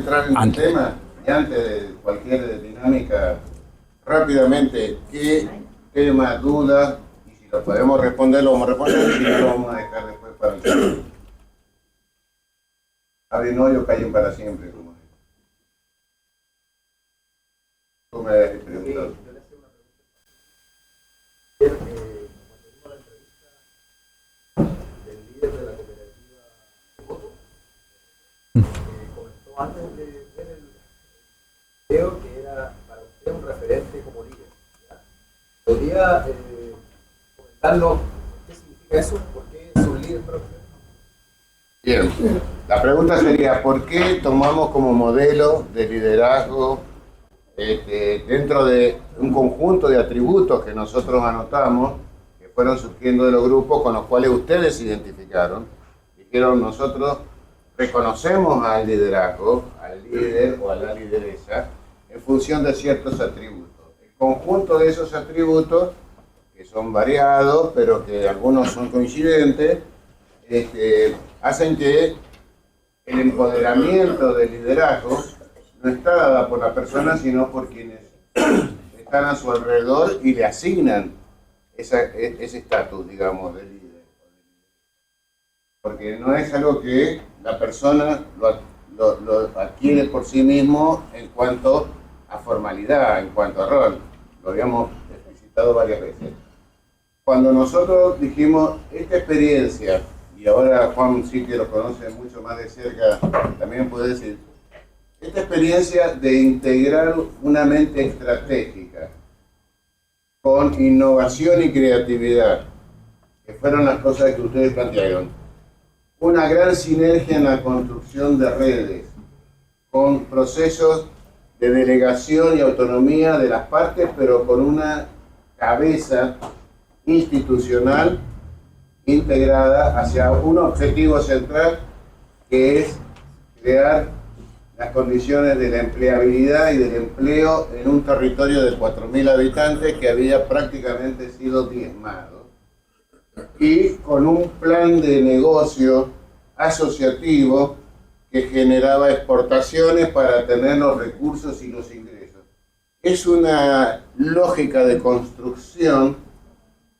entrar en el tema, y antes de cualquier dinámica, rápidamente, ¿qué tema, duda? Y si lo podemos responder, lo vamos a responder, y si no, lo vamos a dejar después para el final. Abren hoyo, callen para siempre, como es. Tú me habías preguntado. Del líder de la cooperativa Voto, comentó antes de ver el video que era para usted un referente como líder. ¿Ya? ¿Podría comentarnos qué significa eso? ¿Por qué es un líder para usted? Bien, la pregunta sería, ¿por qué tomamos como modelo de liderazgo dentro de un conjunto de atributos que nosotros anotamos, que fueron surgiendo de los grupos con los cuales ustedes se identificaron? Dijeron, nosotros reconocemos al liderazgo, al líder o a la lideresa, en función de ciertos atributos. El conjunto de esos atributos, que son variados, pero que algunos son coincidentes, hacen que el empoderamiento del liderazgo no está dada por la persona, sino por quienes están a su alrededor y le asignan ese estatus, digamos, de líder. Porque no es algo que la persona lo adquiere por sí mismo en cuanto a formalidad, en cuanto a rol. Lo habíamos explicitado varias veces. Cuando nosotros dijimos esta experiencia, y ahora Juan sí que lo conoce mucho más de cerca, también puede decir, esta experiencia de integrar una mente estratégica con innovación y creatividad, que fueron las cosas que ustedes plantearon, una gran sinergia en la construcción de redes, con procesos de delegación y autonomía de las partes, pero con una cabeza institucional integrada hacia un objetivo central, que es crear las condiciones de la empleabilidad y del empleo en un territorio de 4.000 habitantes que había prácticamente sido diezmado, y con un plan de negocio asociativo que generaba exportaciones para tener los recursos y los ingresos. Es una lógica de construcción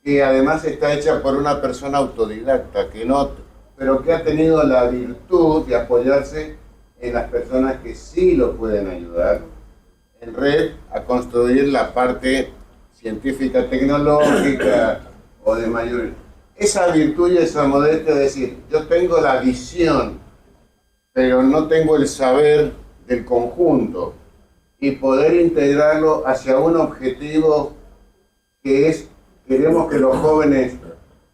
que además está hecha por una persona autodidacta, pero que ha tenido la virtud de apoyarse en las personas que sí lo pueden ayudar en red a construir la parte científica, tecnológica o de mayor. Esa virtud y esa modestia de decir, yo tengo la visión, pero no tengo el saber del conjunto, y poder integrarlo hacia un objetivo que es, queremos que los jóvenes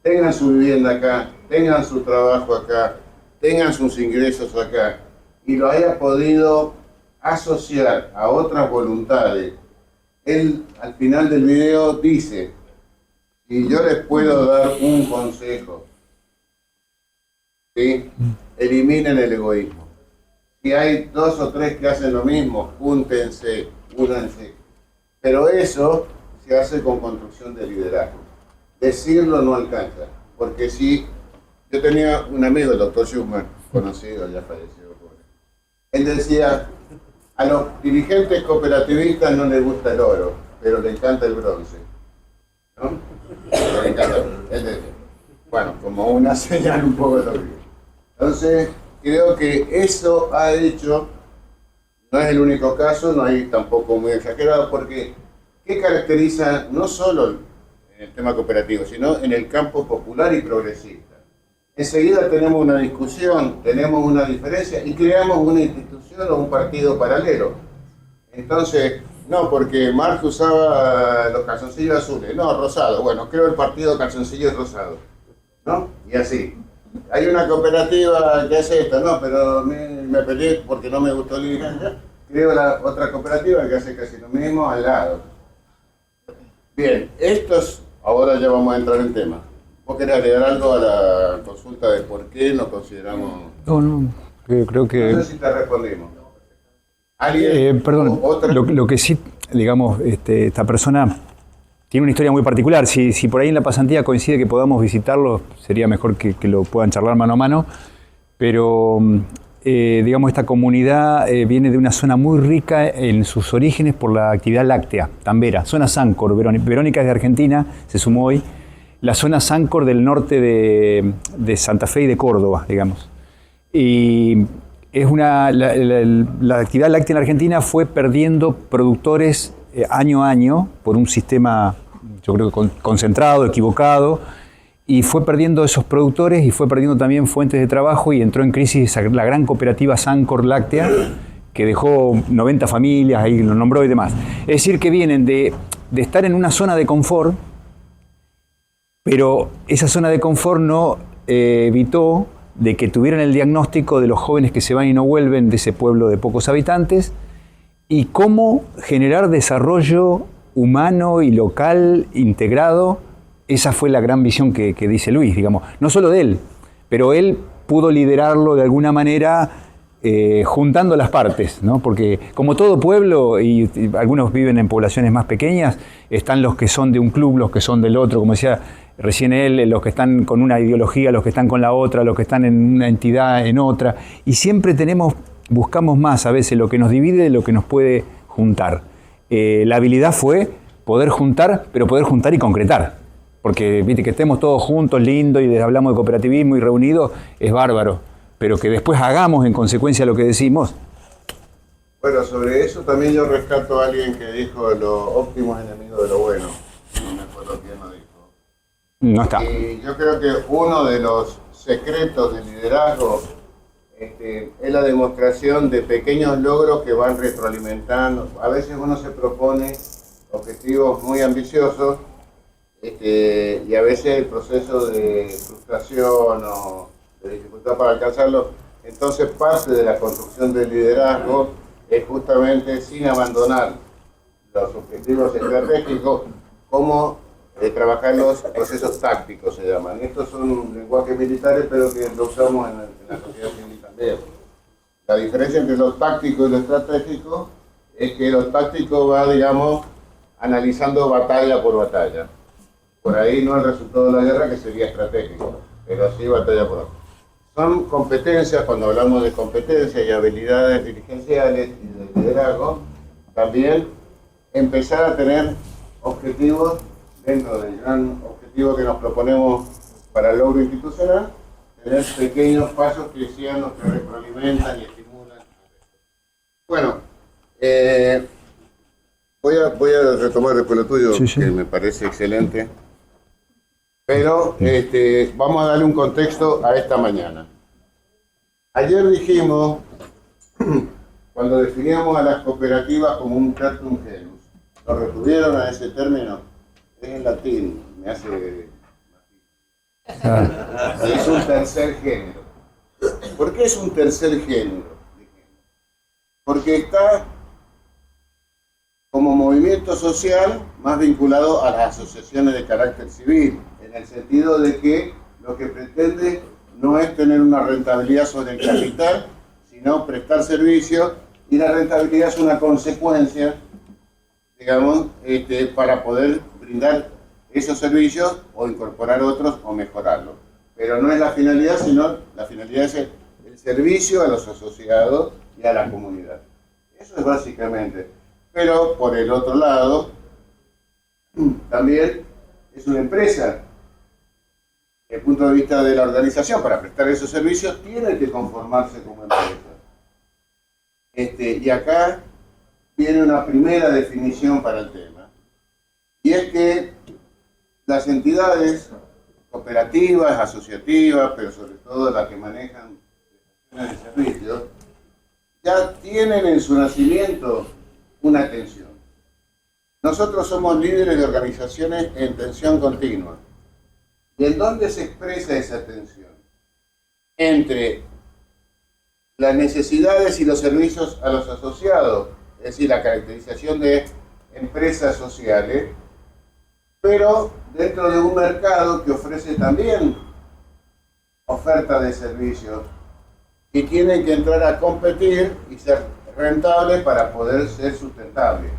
tengan su vivienda acá, tengan su trabajo acá, tengan sus ingresos acá, y lo haya podido asociar a otras voluntades. Él al final del video dice, y yo les puedo dar un consejo, ¿sí? Eliminen el egoísmo. Si hay 2 o 3 que hacen lo mismo, júntense, únanse. Pero eso se hace con construcción de liderazgo. Decirlo no alcanza, porque si yo tenía un amigo, el doctor Schumann, conocido, ya falleció, él decía, a los dirigentes cooperativistas no les gusta el oro, pero le encanta el bronce, ¿no? Le encanta, él decía, bueno, como una señal un poco de lo que. Entonces, creo que eso ha hecho, no es el único caso, no hay tampoco muy exagerado, porque ¿qué caracteriza no solo en el tema cooperativo, sino en el campo popular y progresista? Enseguida tenemos una discusión, tenemos una diferencia y creamos una institución o un partido paralelo. Entonces, no, porque Marx usaba los calzoncillos azules, no, rosados. Bueno, creo el partido calzoncillos rosados, ¿no? Y así. Hay una cooperativa que hace esto, no, pero me peleé porque no me gustó el dirigente. Creo la otra cooperativa que hace casi lo mismo al lado. Bien, estos, ahora ya vamos a entrar en tema. ¿Vos querés agregar algo a la consulta de por qué nos consideramos? No, creo que... No sé si te respondimos. ¿Alguien? Perdón, lo que sí, digamos, esta persona tiene una historia muy particular. Si por ahí en la pasantía coincide que podamos visitarlo, sería mejor que lo puedan charlar mano a mano. Pero digamos, esta comunidad viene de una zona muy rica en sus orígenes por la actividad láctea, Tambera, zona Sancor. Verónica es de Argentina, se sumó hoy. La zona Sancor del norte de Santa Fe y de Córdoba, digamos. Y es la actividad láctea en Argentina fue perdiendo productores año a año por un sistema, yo creo que concentrado, equivocado, y fue perdiendo esos productores y fue perdiendo también fuentes de trabajo y entró en crisis la gran cooperativa Sancor Láctea, que dejó 90 familias, ahí lo nombró y demás. Es decir, que vienen de estar en una zona de confort, pero esa zona de confort no evitó de que tuvieran el diagnóstico de los jóvenes que se van y no vuelven de ese pueblo de pocos habitantes y cómo generar desarrollo humano y local integrado. Esa fue la gran visión que dice Luis, digamos, no solo de él, pero él pudo liderarlo de alguna manera juntando las partes, ¿no? Porque como todo pueblo, y algunos viven en poblaciones más pequeñas, están los que son de un club, los que son del otro, como decía recién él, los que están con una ideología, los que están con la otra, los que están en una entidad, en otra, y siempre buscamos más a veces lo que nos divide de lo que nos puede juntar. La habilidad fue poder juntar, pero poder juntar y concretar. Porque viste, que estemos todos juntos, lindo, y hablamos de cooperativismo y reunidos, es bárbaro. Pero que después hagamos en consecuencia lo que decimos. Bueno, sobre eso también yo rescato a alguien que dijo: lo óptimo es enemigo de lo bueno. No me acuerdo quién lo dijo. No está. Y yo creo que uno de los secretos del liderazgo es la demostración de pequeños logros que van retroalimentando. A veces uno se propone objetivos muy ambiciosos, y a veces el proceso de frustración o de dificultad para alcanzarlo. Entonces parte de la construcción del liderazgo es justamente, sin abandonar los objetivos estratégicos, cómo trabajar los procesos tácticos, se llaman. Estos son lenguajes militares, pero que lo usamos en la sociedad civil también. La diferencia entre lo táctico y lo estratégico es que lo táctico va, digamos, analizando batalla por batalla. Por ahí no el resultado de la guerra, que sería estratégico, pero sí batalla por batalla. Son competencias, cuando hablamos de competencias y habilidades dirigenciales y de liderazgo, también empezar a tener objetivos dentro del gran objetivo que nos proponemos para el logro institucional, tener pequeños pasos cristianos que retroalimentan y estimulan. Bueno, voy a retomar después lo tuyo, sí. Que me parece excelente. Pero vamos a darle un contexto a esta mañana. Ayer dijimos, cuando definíamos a las cooperativas como un tertum genus, ¿lo retuvieron a ese término? Es en latín, me hace... Es un tercer género. ¿Por qué es un tercer género? Porque está como movimiento social más vinculado a las asociaciones de carácter civil, en el sentido de que lo que pretende no es tener una rentabilidad sobre el capital, sino prestar servicios, y la rentabilidad es una consecuencia, digamos, para poder brindar esos servicios o incorporar otros o mejorarlos. Pero no es la finalidad, sino la finalidad es el servicio a los asociados y a la comunidad. Eso es básicamente. Pero por el otro lado, también es una empresa. Desde el punto de vista de la organización, para prestar esos servicios, tiene que conformarse como empresa. Y acá viene una primera definición para el tema. Y es que las entidades cooperativas, asociativas, pero sobre todo las que manejan prestaciones de servicios, ya tienen en su nacimiento una tensión. Nosotros somos líderes de organizaciones en tensión continua. ¿Y en dónde se expresa esa tensión? Entre las necesidades y los servicios a los asociados, es decir, la caracterización de empresas sociales, pero dentro de un mercado que ofrece también oferta de servicios que tienen que entrar a competir y ser rentables para poder ser sustentables.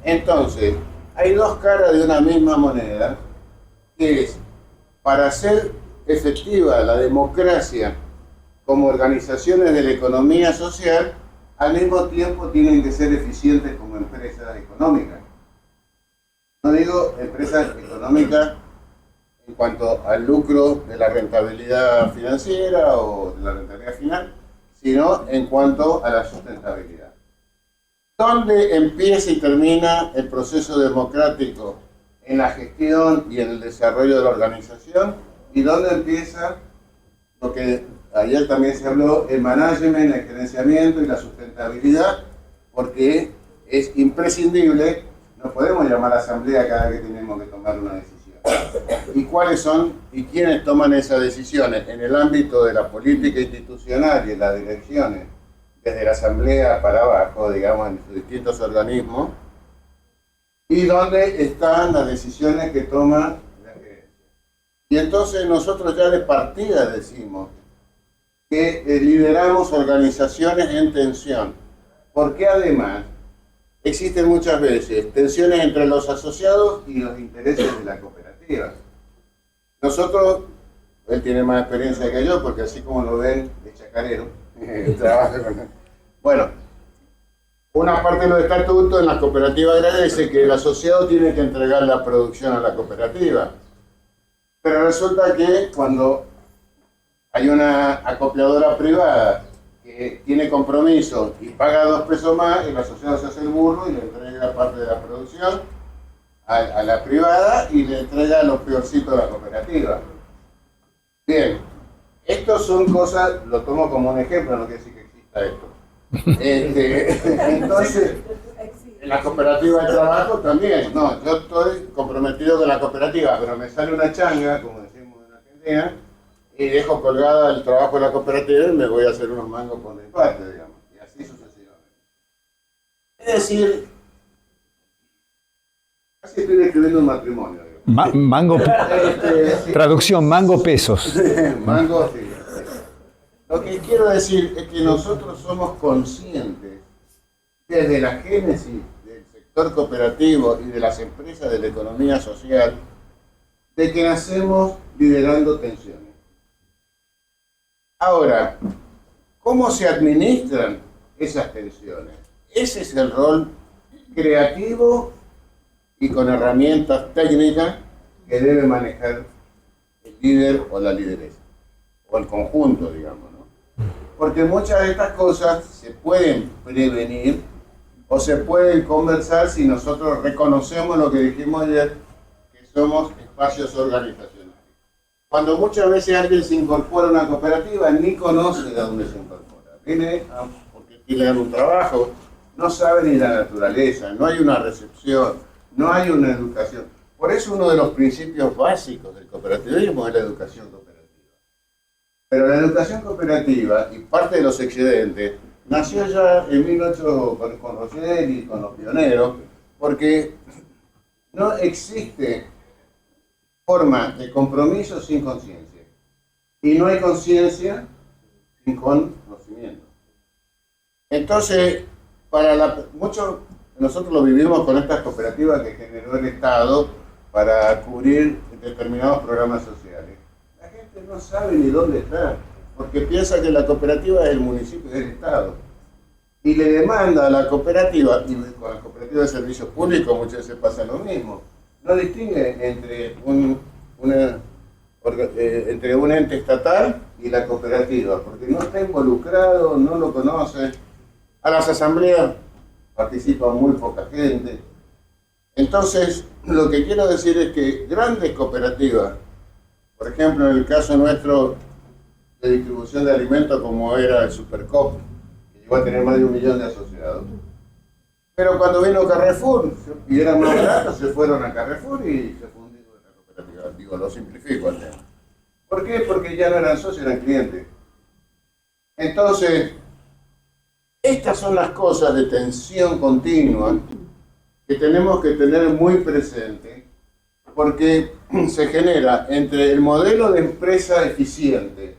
Entonces, hay dos caras de una misma moneda, que es, para ser efectiva la democracia como organizaciones de la economía social, al mismo tiempo tienen que ser eficientes como empresas económicas. No digo empresas económicas en cuanto al lucro de la rentabilidad financiera o de la rentabilidad final, sino en cuanto a la sustentabilidad. ¿Dónde empieza y termina el proceso democrático en la gestión y en el desarrollo de la organización? ¿Y dónde empieza lo que ayer también se habló, el management, el gerenciamiento y la sustentabilidad? Porque es imprescindible, no podemos llamar a asamblea cada vez que tenemos que tomar una decisión. ¿Y cuáles son y quiénes toman esas decisiones en el ámbito de la política institucional y en las direcciones, desde la asamblea para abajo, digamos, en sus distintos organismos? ¿Y dónde están las decisiones que toma la gerencia? Y entonces nosotros ya de partida decimos que lideramos organizaciones en tensión, porque además existen muchas veces tensiones entre los asociados y los intereses de la cooperativa. Nosotros, él tiene más experiencia que yo, porque así como lo ven, de chacarero, trabaja con él. Bueno, una parte de los estatutos en la cooperativa agraria dice que el asociado tiene que entregar la producción a la cooperativa. Pero resulta que cuando hay una acopladora privada que tiene compromiso y paga 2 pesos más, el asociado se hace el burro y le entrega parte de la producción a la privada y le entrega lo peorcito a la cooperativa. Bien, estos son cosas, lo tomo como un ejemplo, no quiere decir que exista esto. Entonces, en la cooperativa de trabajo también, no, yo estoy comprometido con la cooperativa, pero me sale una changa, como decimos en Argentina, y dejo colgada el trabajo de la cooperativa y me voy a hacer unos mangos por mi parte, digamos, y así sucesivamente. Es decir, casi estoy describiendo un matrimonio, digamos. Mango, traducción, mango pesos. Mango, sí. Lo que quiero decir es que nosotros somos conscientes, desde la génesis del sector cooperativo y de las empresas de la economía social, de que nacemos liderando tensiones. Ahora, ¿cómo se administran esas tensiones? Ese es el rol creativo y con herramientas técnicas que debe manejar el líder o la lideresa, o el conjunto, digamos, ¿no? Porque muchas de estas cosas se pueden prevenir o se pueden conversar si nosotros reconocemos lo que dijimos ayer, que somos espacios organizacionales. Cuando muchas veces alguien se incorpora a una cooperativa, ni conoce de dónde se incorpora. Viene porque tiene un trabajo, no sabe ni la naturaleza, no hay una recepción, no hay una educación. Por eso uno de los principios básicos del cooperativismo es la educación cooperativa. Pero la educación cooperativa y parte de los excedentes nació ya en 1800 con Roger y con los pioneros, porque no existe forma de compromiso sin conciencia. Y no hay conciencia sin conocimiento. Entonces, mucho nosotros lo vivimos con estas cooperativas que generó el Estado para cubrir determinados programas sociales. La gente no sabe ni dónde está, porque piensa que la cooperativa es el municipio y el Estado. Y le demanda a la cooperativa, y con la cooperativa de servicios públicos muchas veces pasa lo mismo, no distingue entre entre un ente estatal y la cooperativa, porque no está involucrado, no lo conoce. A las asambleas participa muy poca gente. Entonces, lo que quiero decir es que grandes cooperativas, por ejemplo, en el caso nuestro de distribución de alimentos como era el Supercoop, que llegó a tener más de 1 millón de asociados, pero cuando vino Carrefour y era más barato, se fueron a Carrefour y se fundió la cooperativa. Digo, lo simplifico al tema. ¿Por qué? Porque ya no eran socios, eran clientes. Entonces, estas son las cosas de tensión continua que tenemos que tener muy presente, porque se genera entre el modelo de empresa eficiente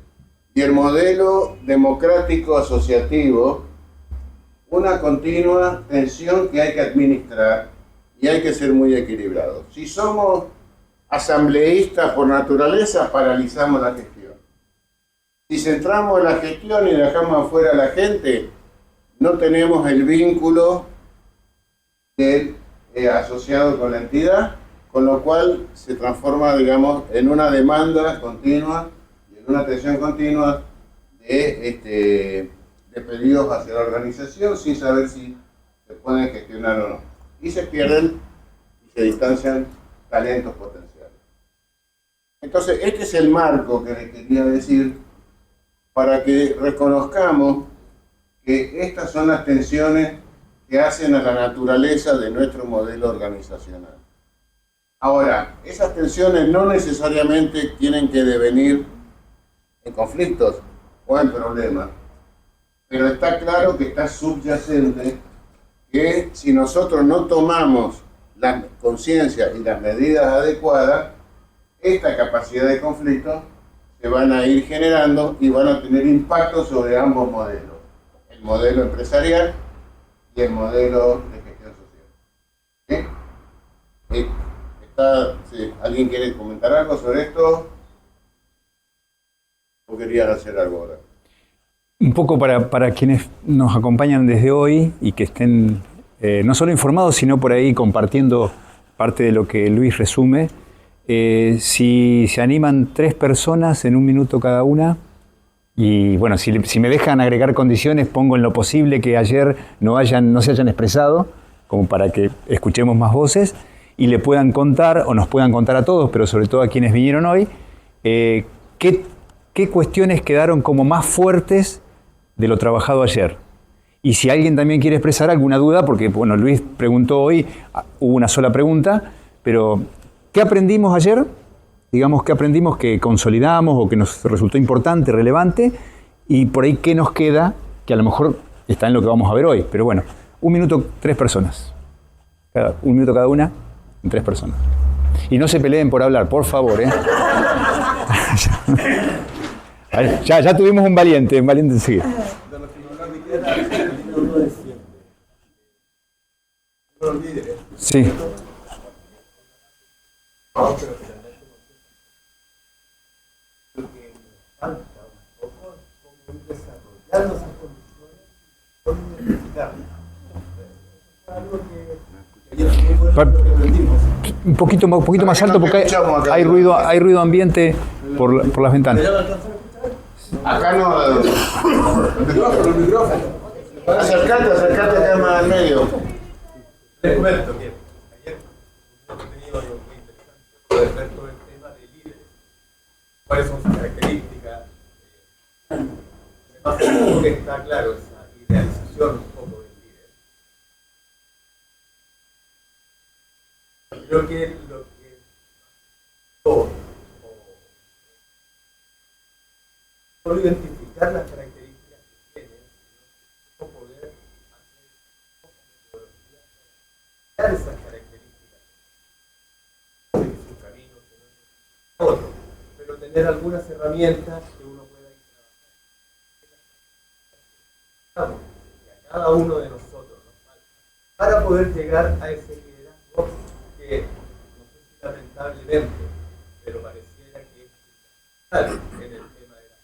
y el modelo democrático asociativo una continua tensión que hay que administrar y hay que ser muy equilibrados. Si somos asambleístas por naturaleza, paralizamos la gestión. Si centramos en la gestión y dejamos afuera a la gente, no tenemos el vínculo del asociado con la entidad, con lo cual se transforma, digamos, en una demanda continua y en una atención continua de pedidos hacia la organización sin saber si se pueden gestionar o no. Y se pierden y se distancian talentos potenciales. Entonces, este es el marco que les quería decir para que reconozcamos que estas son las tensiones que hacen a la naturaleza de nuestro modelo organizacional. Ahora, esas tensiones no necesariamente tienen que devenir en conflictos o en problemas, pero está claro que está subyacente que si nosotros no tomamos la conciencia y las medidas adecuadas, esta capacidad de conflicto se van a ir generando y van a tener impacto sobre ambos modelos, el modelo empresarial y el modelo de gestión social. ¿Sí? Sí. ¿Alguien quiere comentar algo sobre esto? ¿O querían hacer algo ahora? Un poco para quienes nos acompañan desde hoy y que estén no solo informados, sino por ahí compartiendo parte de lo que Luis resume. Si se animan 3 personas en 1 minuto cada una, y bueno, si me dejan agregar condiciones, pongo en lo posible que ayer no se hayan expresado, como para que escuchemos más voces, y le puedan contar, o nos puedan contar a todos, pero sobre todo a quienes vinieron hoy, qué cuestiones quedaron como más fuertes de lo trabajado ayer. Y si alguien también quiere expresar alguna duda, porque bueno, Luis preguntó hoy, hubo una sola pregunta, pero ¿qué aprendimos ayer? Digamos, ¿qué aprendimos que consolidamos o que nos resultó importante, relevante? Y por ahí, ¿qué nos queda? Que a lo mejor está en lo que vamos a ver hoy. Pero bueno, 1 minuto, 3 personas. 1 minuto cada una, 3 personas. Y no se peleen por hablar, por favor, ¿eh? Ya tuvimos un valiente enseguida. Sí. Un poquito más alto porque hay ruido ambiente por las ventanas. Acá no. El micrófono. Acercate acá más al medio. Les comento que ayer un contenido muy interesante respecto del tema de líderes. ¿Cuáles son sus características? Me que está claro esa idealización un poco del líder. Creo que lo que todo solo identificar las características que tiene, no poder hacer esas características en su camino, que no es otro, pero tener algunas herramientas que uno pueda ir trabajando, que a cada uno de nosotros nos falta, para poder llegar a ese liderazgo que, no sé si lamentablemente, pero pareciera que es fundamental en el tema de la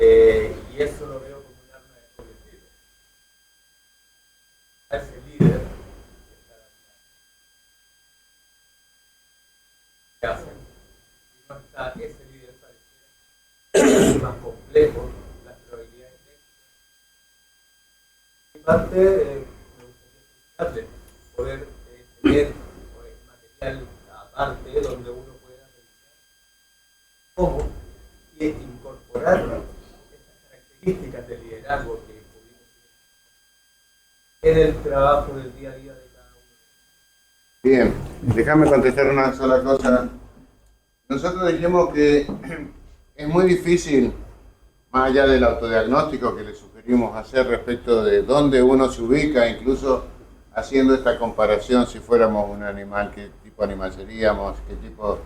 y eso lo veo como un arma de doble filo. A ese líder que hacen, si no está ese líder pareciera es más complejo las probabilidades de éxito. En parte, me gustaría poder tener material aparte donde uno pueda revisar cómo incorporar características de liderazgo que pudimos en el trabajo del día a día de cada uno. Bien, déjame contestar una sola cosa. Nosotros dijimos que es muy difícil, más allá del autodiagnóstico que le sugerimos hacer respecto de dónde uno se ubica, incluso haciendo esta comparación si fuéramos un animal, qué tipo de animal seríamos, qué tipo,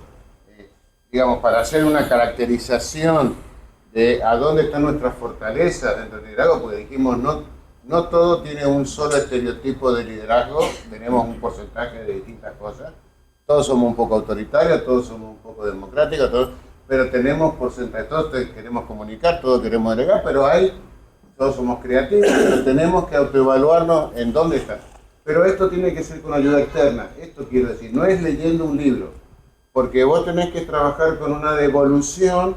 digamos, para hacer una caracterización de a dónde están nuestras fortalezas dentro del liderazgo, porque dijimos no todo tiene un solo estereotipo de liderazgo, tenemos un porcentaje de distintas cosas, todos somos un poco autoritarios, todos somos un poco democráticos, pero tenemos porcentaje, todos queremos comunicar, todos queremos delegar, pero todos somos creativos, pero tenemos que autoevaluarnos en dónde está. Pero esto tiene que ser con ayuda externa, esto quiero decir, no es leyendo un libro, porque vos tenés que trabajar con una devolución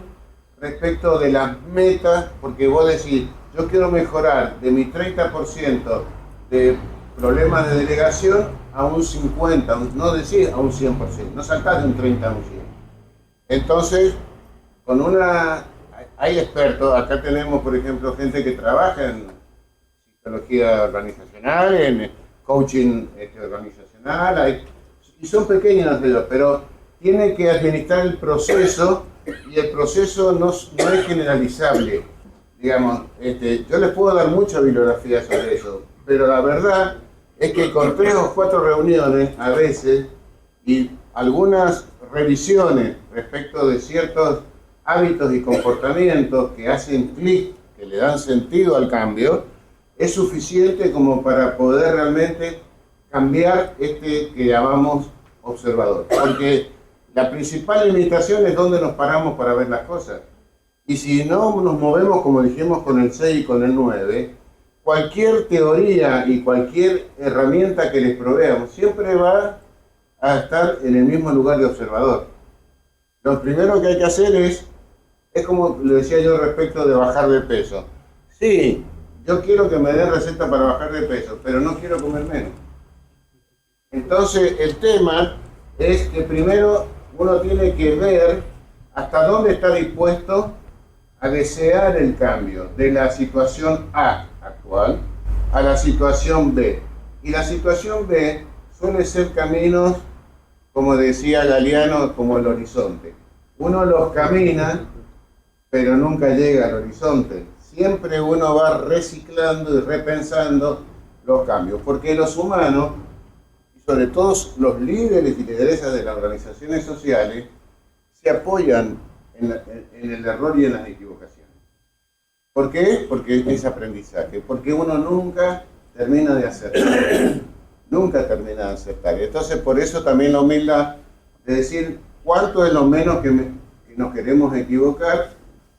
respecto de las metas, porque vos decís, yo quiero mejorar de mi 30% de problemas de delegación a un 50%, no decís a un 100%, no saltás de un 30 a un 100. Entonces, hay expertos, acá tenemos por ejemplo gente que trabaja en psicología organizacional, en coaching organizacional, y son pequeños de ellos, pero tiene que administrar el proceso, y el proceso no es generalizable. Digamos, yo les puedo dar mucha bibliografía sobre eso, pero la verdad es que con 3 o 4 reuniones a veces y algunas revisiones respecto de ciertos hábitos y comportamientos que hacen clic, que le dan sentido al cambio, es suficiente como para poder realmente cambiar que llamamos observador. Porque la principal limitación es dónde nos paramos para ver las cosas. Y si no nos movemos, como dijimos, con el 6 y con el 9, cualquier teoría y cualquier herramienta que les proveamos siempre va a estar en el mismo lugar de observador. Lo primero que hay que hacer es como le decía yo respecto de bajar de peso. Sí, yo quiero que me den receta para bajar de peso, pero no quiero comer menos. Entonces el tema es que primero uno tiene que ver hasta dónde está dispuesto a desear el cambio de la situación A actual a la situación B. Y la situación B suele ser caminos, como decía Galeano, como el horizonte. Uno los camina, pero nunca llega al horizonte. Siempre uno va reciclando y repensando los cambios, porque los humanos, y sobre todo los líderes y lideresas de las organizaciones sociales, se apoyan en el error y en las equivocaciones. ¿Por qué? Porque es aprendizaje, porque uno nunca termina de acertar, nunca termina de acertar. Entonces por eso también la humildad de decir cuánto es lo menos que nos queremos equivocar,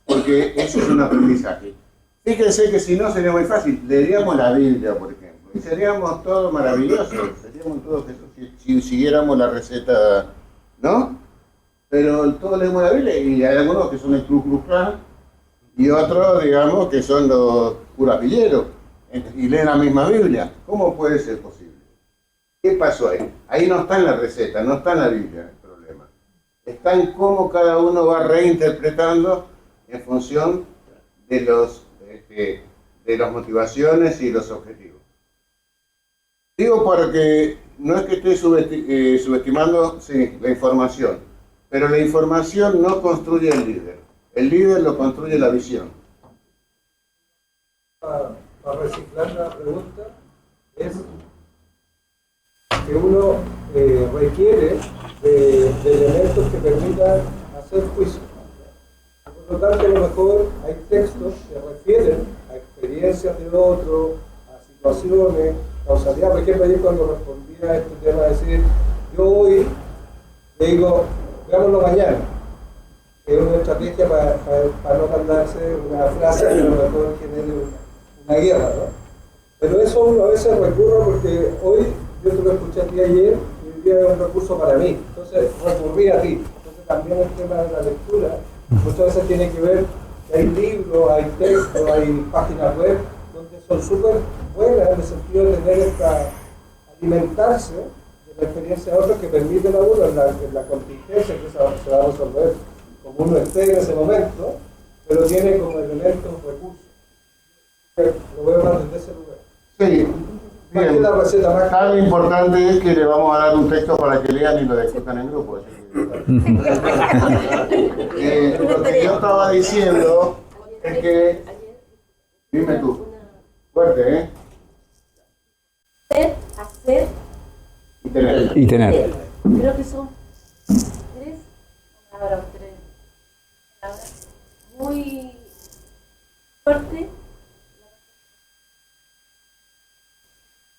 porque eso es un aprendizaje. Fíjense que si no sería muy fácil, leeríamos la Biblia, por ejemplo, y seríamos todos maravillosos, seríamos todos Jesús si siguiéramos la receta, ¿no? Pero todos leemos la Biblia y hay algunos que son el Ku Klux Klan y otros, digamos, que son los curapilleros y leen la misma Biblia. ¿Cómo puede ser posible? ¿Qué pasó ahí? Ahí no está en la receta, no está en la Biblia el problema. Está en cómo cada uno va reinterpretando en función de las motivaciones y los objetivos. Digo porque no es que esté subestimando la información, pero la información no construye el líder lo construye la visión. Para reciclar la pregunta, es que uno requiere de elementos que permitan hacer juicio. Por lo tanto, a lo mejor hay textos que refieren a experiencias de otro, a situaciones, causalidad. Por ejemplo, ayer cuando respondía a este tema, decir, yo hoy le digo, veámoslo mañana. Es una estrategia para no mandarse una frase que a lo mejor genere una guerra, ¿no? Pero eso uno a veces recurre porque hoy yo te lo escuché a ti ayer y hoy día es un recurso para mí. Entonces recurrí a ti. Entonces también el tema de la lectura muchas veces tiene que ver que hay libros, hay textos, hay páginas web donde son súper buenas en el sentido de tener alimentarse de la experiencia de otros que permiten a uno en la contingencia que se va a resolver como uno esté en ese momento, pero tiene como elementos recursos. Lo veo más desde ese lugar. Sí, bien. La receta más Tan importante es que le vamos a dar un texto para que lean y lo discutan en grupo. Lo que yo estaba diciendo es que... Dime tú. Fuerte, ¿eh? Ser, hacer y tener. Creo que son tres palabras muy fuertes.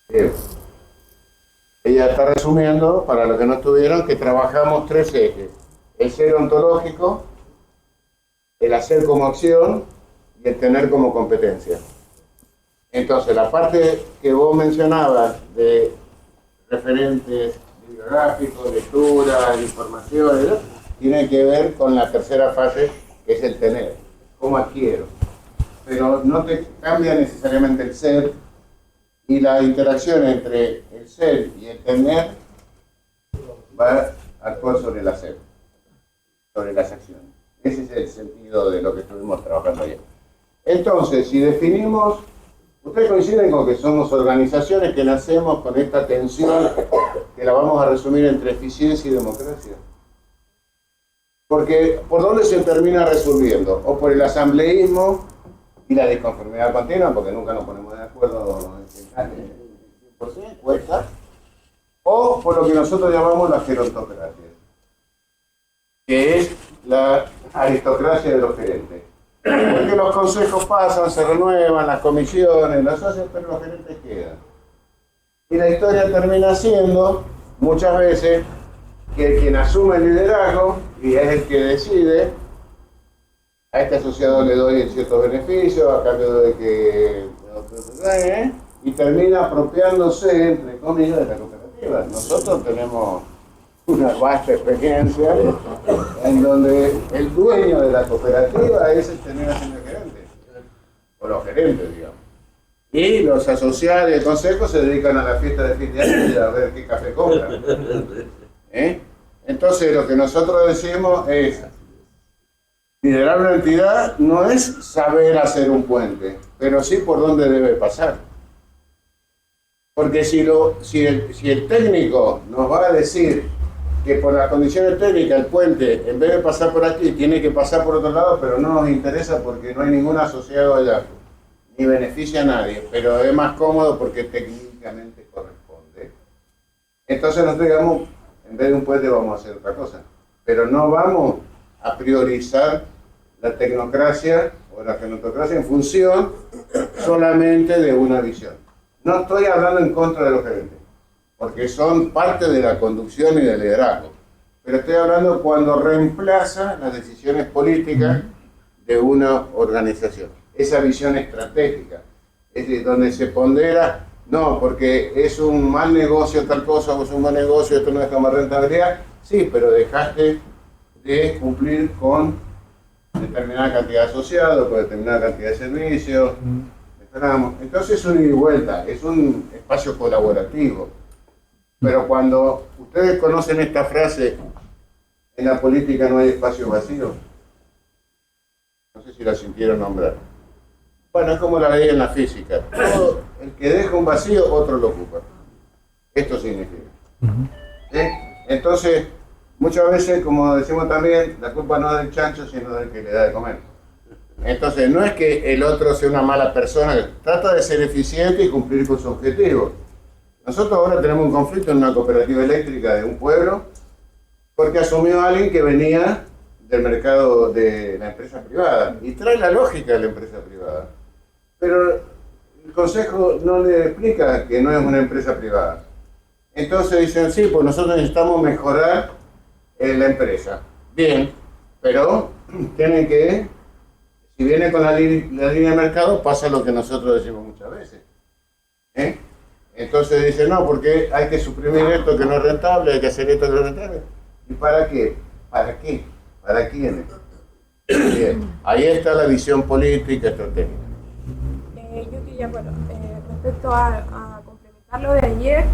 Bien. Ella está resumiendo, para los que no estuvieron, que trabajamos 3 ejes. El ser ontológico, el hacer como acción y el tener como competencia. Entonces, la parte que vos mencionabas de referentes bibliográficos, lectura, información, ¿no?, tiene que ver con la tercera fase, que es el tener, cómo adquiero. Pero no te cambia necesariamente el ser, y la interacción entre el ser y el tener va a actuar sobre el hacer, sobre las acciones. Ese es el sentido de lo que estuvimos trabajando ayer. Entonces, si definimos, ustedes coinciden con que somos organizaciones que nacemos con esta tensión, que la vamos a resumir entre eficiencia y democracia. Porque, ¿por dónde se termina resolviendo? O por el asambleísmo y la disconformidad continua, porque nunca nos ponemos de acuerdo en 100%, cuesta, o por lo que nosotros llamamos la gerontocracia, que es la aristocracia de los gerentes. Porque los consejos pasan, se renuevan, las comisiones, las hacen, pero los gerentes quedan. Y la historia termina siendo, muchas veces, que quien asume el liderazgo y es el que decide, a este asociado le doy ciertos beneficios a cambio de que... y termina apropiándose, entre comillas, de la cooperativa. Nosotros tenemos una vasta experiencia en donde el dueño de la cooperativa es el tener haciendo gerente, o los gerentes, digamos. Y los asociados del consejo se dedican a la fiesta de fin de año y a ver qué café compran. Entonces, lo que nosotros decimos es: liderar una entidad no es saber hacer un puente, pero sí por dónde debe pasar. Porque si el técnico nos va a decir que por las condiciones técnicas el puente, en vez de pasar por aquí, tiene que pasar por otro lado, pero no nos interesa porque no hay ningún asociado allá, ni beneficia a nadie, pero es más cómodo porque técnicamente corresponde. Entonces nosotros digamos, en vez de un puente vamos a hacer otra cosa, pero no vamos a priorizar la tecnocracia o la genotocracia en función solamente de una visión. No estoy hablando en contra de los gerentes, porque son parte de la conducción y del liderazgo, pero estoy hablando cuando reemplaza las decisiones políticas de una organización. Esa visión estratégica, es decir, donde se pondera, no, porque es un mal negocio tal cosa, o es un buen negocio, esto no deja más rentabilidad, sí, pero dejaste de cumplir con determinada cantidad de asociados, con determinada cantidad de servicios. Entonces es un ida y vuelta, es un espacio colaborativo. Pero cuando ustedes conocen esta frase, en la política no hay espacio vacío, no sé si la sintieron nombrar. Bueno, es como la ley en la física. Todo el que deja un vacío, otro lo ocupa. Esto significa. ¿Sí? Entonces, muchas veces, como decimos también, la culpa no es del chancho, sino del que le da de comer. Entonces, no es que el otro sea una mala persona, trata de ser eficiente y cumplir con su objetivo. Nosotros ahora tenemos un conflicto en una cooperativa eléctrica de un pueblo, porque asumió a alguien que venía del mercado de la empresa privada, y trae la lógica de la empresa privada. Pero el consejo no le explica que no es una empresa privada. Entonces dicen, sí, pues nosotros necesitamos mejorar la empresa. Bien, pero tienen que, si viene con la línea de mercado, pasa lo que nosotros decimos muchas veces. Entonces dicen, no, porque hay que suprimir esto que no es rentable, hay que hacer esto que no es rentable. ¿Y para qué? ¿Para qué? ¿Para quiénes? Bien, ahí está la visión política estratégica. Yo quería, bueno, respecto a complementar lo de ayer,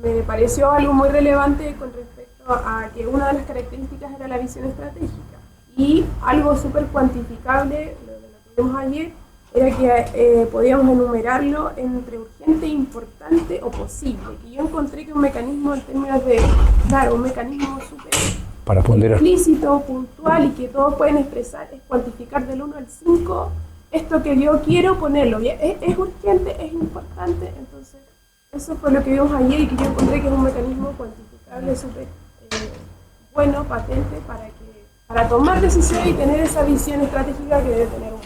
me pareció algo muy relevante con respecto a que una de las características era la visión estratégica. Y algo súper cuantificable, lo que vimos ayer, era que podíamos enumerarlo entre urgente, importante o posible. Y yo encontré que un mecanismo en términos de, claro, un mecanismo súper para ponderar, explícito, puntual y que todos pueden expresar, es cuantificar del 1 al 5 esto que yo quiero ponerlo. Es urgente, es importante, entonces eso fue lo que vimos ayer y que yo encontré que es un mecanismo cuantificable súper bueno, patente, para tomar decisiones y tener esa visión estratégica que debe tener un.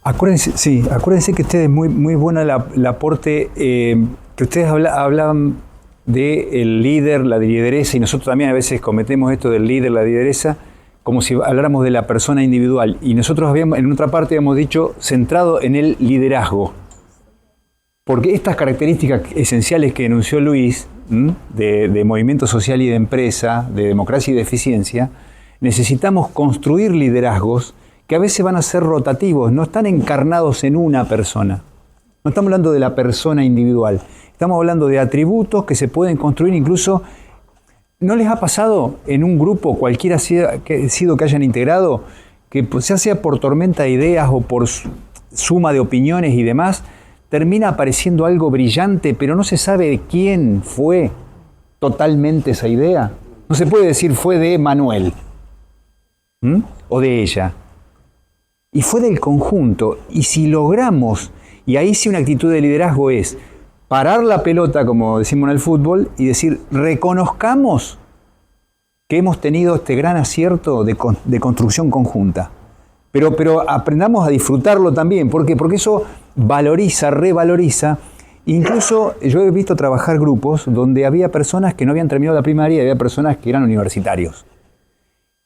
Acuérdense que ustedes muy buena el aporte que ustedes hablaban del líder, la lideresa, y nosotros también a veces cometemos esto del líder, la lideresa, como si habláramos de la persona individual. Y nosotros habíamos, en otra parte habíamos dicho, centrado en el liderazgo. Porque estas características esenciales que enunció Luis, de movimiento social y de empresa, de democracia y de eficiencia, necesitamos construir liderazgos que a veces van a ser rotativos, no están encarnados en una persona. No estamos hablando de la persona individual, estamos hablando de atributos que se pueden construir incluso. ¿No les ha pasado en un grupo, cualquiera que hayan integrado, que ya sea por tormenta de ideas o por suma de opiniones y demás, termina apareciendo algo brillante, pero no se sabe de quién fue totalmente esa idea? No se puede decir fue de Manuel o de ella. Y fue del conjunto. Y si logramos, y ahí sí una actitud de liderazgo es parar la pelota, como decimos en el fútbol, y decir, reconozcamos que hemos tenido este gran acierto de construcción conjunta. Pero aprendamos a disfrutarlo también. ¿Por qué? Porque eso valoriza, revaloriza. Incluso yo he visto trabajar grupos donde había personas que no habían terminado la primaria y había personas que eran universitarios.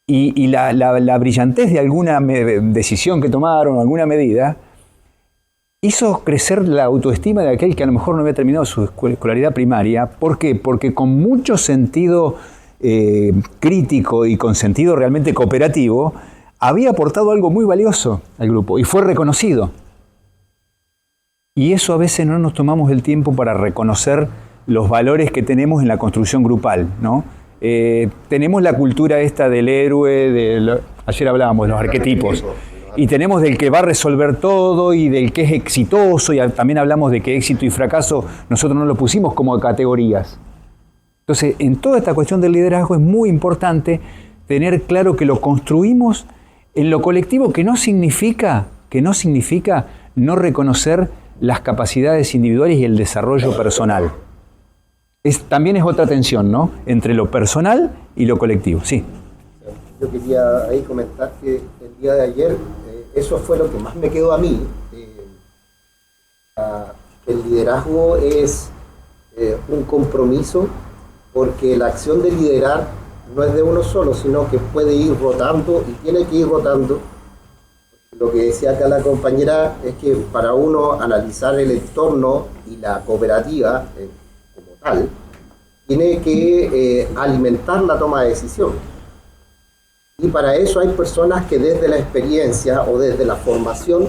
Y la brillantez de alguna decisión que tomaron, alguna medida, hizo crecer la autoestima de aquel que a lo mejor no había terminado su escolaridad primaria. ¿Por qué? Porque con mucho sentido crítico y con sentido realmente cooperativo, había aportado algo muy valioso al grupo y fue reconocido. Y eso a veces no nos tomamos el tiempo para reconocer los valores que tenemos en la construcción grupal, ¿no? Tenemos la cultura esta del héroe, ayer hablábamos de los arquetipos, y tenemos del que va a resolver todo y del que es exitoso, y también hablamos de que éxito y fracaso nosotros no lo pusimos como categorías. Entonces, en toda esta cuestión del liderazgo es muy importante tener claro que lo construimos en lo colectivo, que no significa no reconocer las capacidades individuales y el desarrollo personal. También es otra tensión, ¿no? Entre lo personal y lo colectivo, sí. Yo quería ahí comentar que el día de ayer, eso fue lo que más me quedó a mí. El liderazgo es un compromiso, porque la acción de liderar no es de uno solo, sino que puede ir rotando y tiene que ir rotando. Lo que decía acá la compañera es que para uno analizar el entorno y la cooperativa como tal, tiene que alimentar la toma de decisión. Y para eso hay personas que desde la experiencia o desde la formación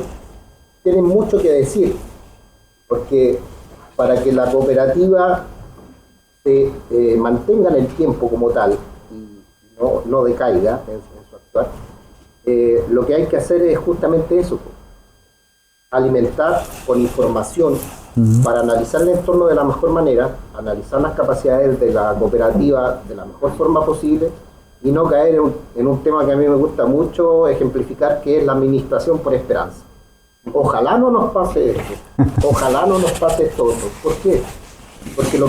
tienen mucho que decir, porque para que la cooperativa se mantenga en el tiempo como tal y no decaiga en su actuar, lo que hay que hacer es justamente eso, alimentar con información para analizar el entorno de la mejor manera, analizar las capacidades de la cooperativa de la mejor forma posible y no caer en un tema que a mí me gusta mucho ejemplificar, que es la administración por esperanza. Ojalá no nos pase esto, ojalá no nos pase esto otro. ¿Por qué? Porque lo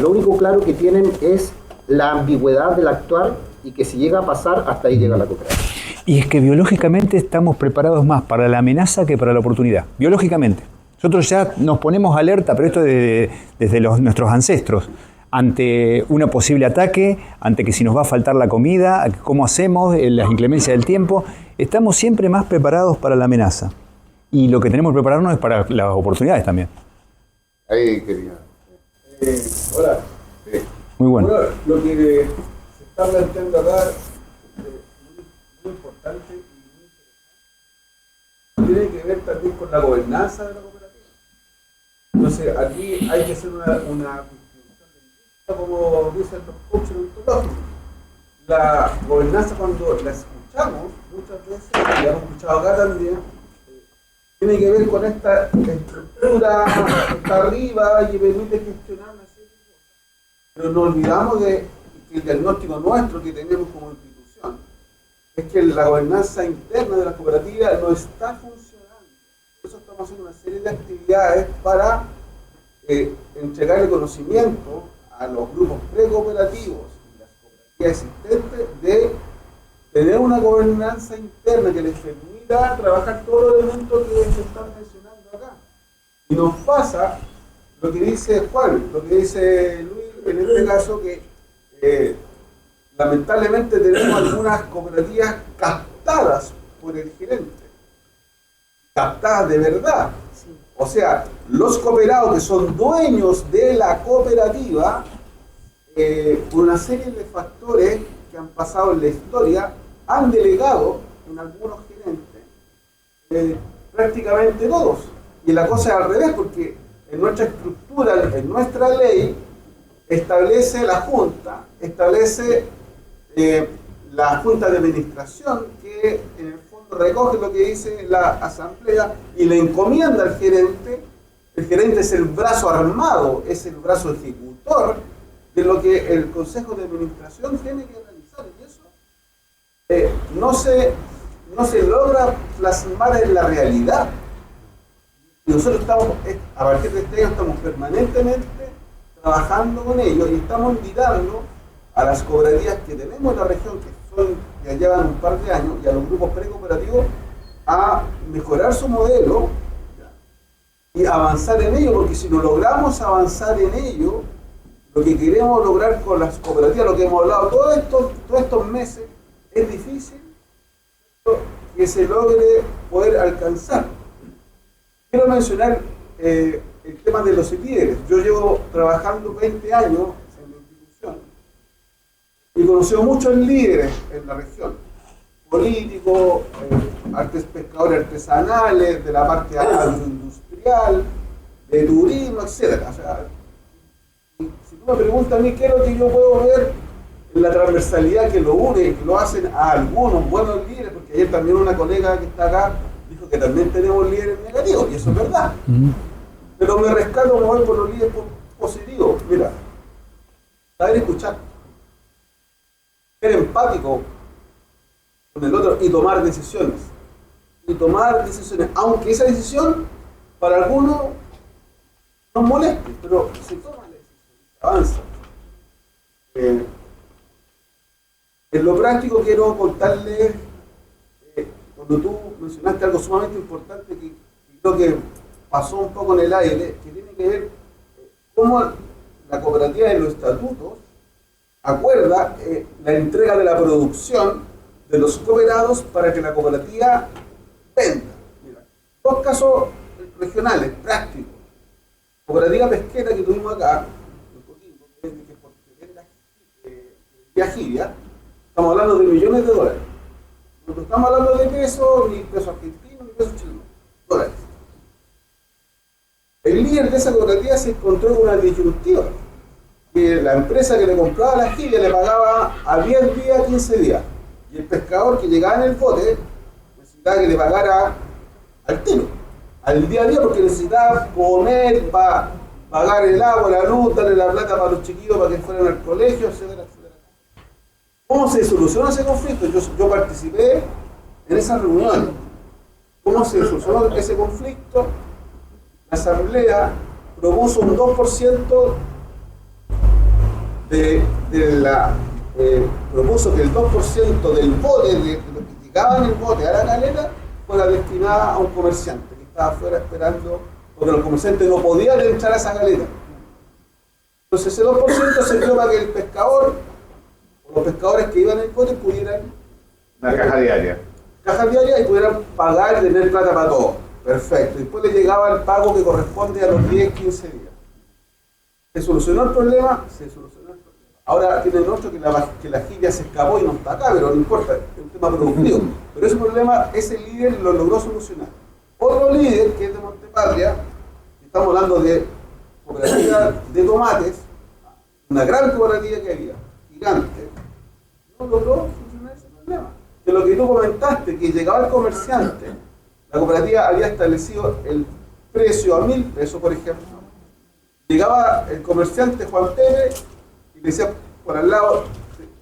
único claro que tienen es la ambigüedad del actuar, y que si llega a pasar, hasta ahí llega la cooperativa. Y es que biológicamente estamos preparados más para la amenaza que para la oportunidad. Biológicamente. Nosotros ya nos ponemos alerta, pero esto desde nuestros ancestros, ante un posible ataque, ante que si nos va a faltar la comida, cómo hacemos, las inclemencias del tiempo. Estamos siempre más preparados para la amenaza. Y lo que tenemos que prepararnos es para las oportunidades también. Ahí quería. Hola. Muy bueno. Bueno, lo que se está planteando acá es muy importante y muy interesante. Tiene que ver también con la gobernanza de la cooperativa. Entonces, aquí hay que hacer una distribución de como dicen los coaches ontológicos. La gobernanza, cuando la escuchamos, muchas veces, y la hemos escuchado acá también, tiene que ver con esta estructura que está arriba y que permite gestionar una serie de cosas. Pero no olvidamos de que el diagnóstico nuestro que tenemos como institución es que la gobernanza interna de la cooperativa no está funcionando. Por eso estamos haciendo una serie de actividades para entregarle conocimiento a los grupos precooperativos y las cooperativas existentes de tener una gobernanza interna que les permita trabajar todos los elementos que se están mencionando acá. Y nos pasa lo que dice Juan, lo que dice Luis, en este caso, que lamentablemente tenemos algunas cooperativas captadas por el gerente, captadas de verdad. O sea, los cooperados que son dueños de la cooperativa, por una serie de factores que han pasado en la historia, han delegado en algunos gerentes prácticamente todos. Y la cosa es al revés, porque en nuestra estructura, en nuestra ley, establece la Junta, establece la Junta de Administración, que en el fondo recoge lo que dice la Asamblea y le encomienda al gerente. El gerente es el brazo armado, es el brazo ejecutor de lo que el Consejo de Administración tiene que realizar. Y eso no se logra plasmar en la realidad. Y nosotros estamos, a partir de este año, estamos permanentemente trabajando con ellos y estamos invitando a las cooperativas que tenemos en la región, que ya llevan un par de años, y a los grupos precooperativos a mejorar su modelo y avanzar en ello, porque si no logramos avanzar en ello, lo que queremos lograr con las cooperativas, lo que hemos hablado todos estos meses, es difícil que se logre poder alcanzar. Quiero mencionar el tema de los líderes. Yo llevo trabajando 20 años en la institución y he conocido muchos líderes en la región, políticos, pescadores artesanales, de la parte agroindustrial, de turismo, etc. O sea, si tú me preguntas a mí qué es lo que yo puedo ver en la transversalidad que lo une, que lo hacen a algunos buenos líderes, porque ayer también una colega que está acá dijo que también tenemos líderes negativos, y eso es verdad. Pero me rescato, me voy por los líderes positivos. Mira, saber escuchar, ser empático con el otro y tomar decisiones. Aunque esa decisión para algunos nos moleste, pero se toma la decisión, avanza. En lo práctico quiero contarles, cuando tú mencionaste algo sumamente importante que creo que pasó un poco en el aire, que tiene que ver cómo la cooperativa en los estatutos acuerda la entrega de la producción de los cooperados para que la cooperativa venda. Mira, dos casos regionales, prácticos. Cooperativa pesquera que tuvimos acá, de Ajivia, estamos hablando de millones de dólares. No estamos hablando de pesos, ni pesos argentinos, ni pesos chilenos, dólares. El líder de esa cooperativa se encontró con una disyuntiva, que la empresa que le compraba la Ajivia le pagaba a 10 días, 15 días, y el pescador que llegaba en el bote necesitaba que le pagara al tiro, al día a día, porque necesitaba comer, para pagar el agua, la luz, darle la plata para los chiquillos para que fueran al colegio, etcétera, etcétera. ¿Cómo se solucionó ese conflicto? Yo participé en esa reunión. ¿Cómo se solucionó ese conflicto? La Asamblea propuso un 2% propuso que el 2% del bote, de lo que llegaban en el bote a la caleta, fuera destinada a un comerciante que estaba afuera esperando, porque los comerciantes no podían entrar a esa caleta. Entonces ese 2% se dio para que el pescador, o los pescadores que iban en el bote, pudieran... Una caja diaria. Caja diaria y pudieran pagar y tener plata para todo. Perfecto. Después le llegaba el pago que corresponde a los 10, 15 días. ¿Se solucionó el problema? Se solucionó el problema. Ahora tiene el otro que la Ajivia se escapó y no está acá, pero no importa, es un tema productivo. Pero ese problema, ese líder lo logró solucionar. Otro líder, que es de Montepatria, estamos hablando de cooperativa de tomates, una gran cooperativa que había, gigante, no logró solucionar ese problema. De lo que tú comentaste, que llegaba el comerciante, la cooperativa había establecido el precio a 1.000 pesos, por ejemplo. Llegaba el comerciante Juan Pérez y le decía por al lado,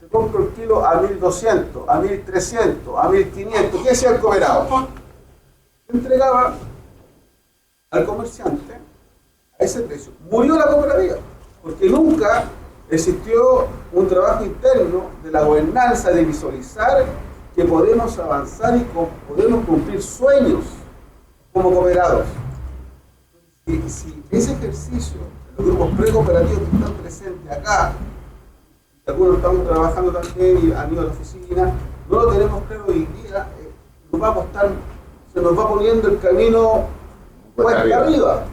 te compro el kilo a 1.200, a 1.300, a 1.500. ¿Qué hacía el cooperado? Entregaba al comerciante a ese precio. Murió la cooperativa, porque nunca existió un trabajo interno de la gobernanza, de visualizar que podemos avanzar y podemos cumplir sueños como cooperados. Si ese ejercicio, los grupos precooperativos que están presentes acá, algunos estamos trabajando también y han ido a la oficina, no lo tenemos claro hoy día, se nos va poniendo el camino cuesta arriba.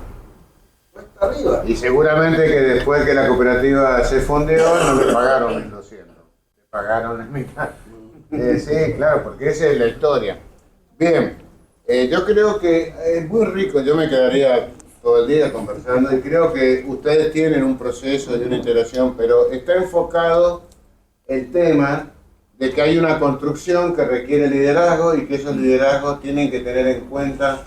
Cuesta arriba. Y seguramente que después que la cooperativa se fondeó, no le pagaron 1.200, le pagaron la mitad. Sí, claro, porque esa es la historia. Bien, yo creo que es muy rico, yo me quedaría todo el día conversando y creo que ustedes tienen un proceso de una integración, pero está enfocado el tema de que hay una construcción que requiere liderazgo y que esos liderazgos tienen que tener en cuenta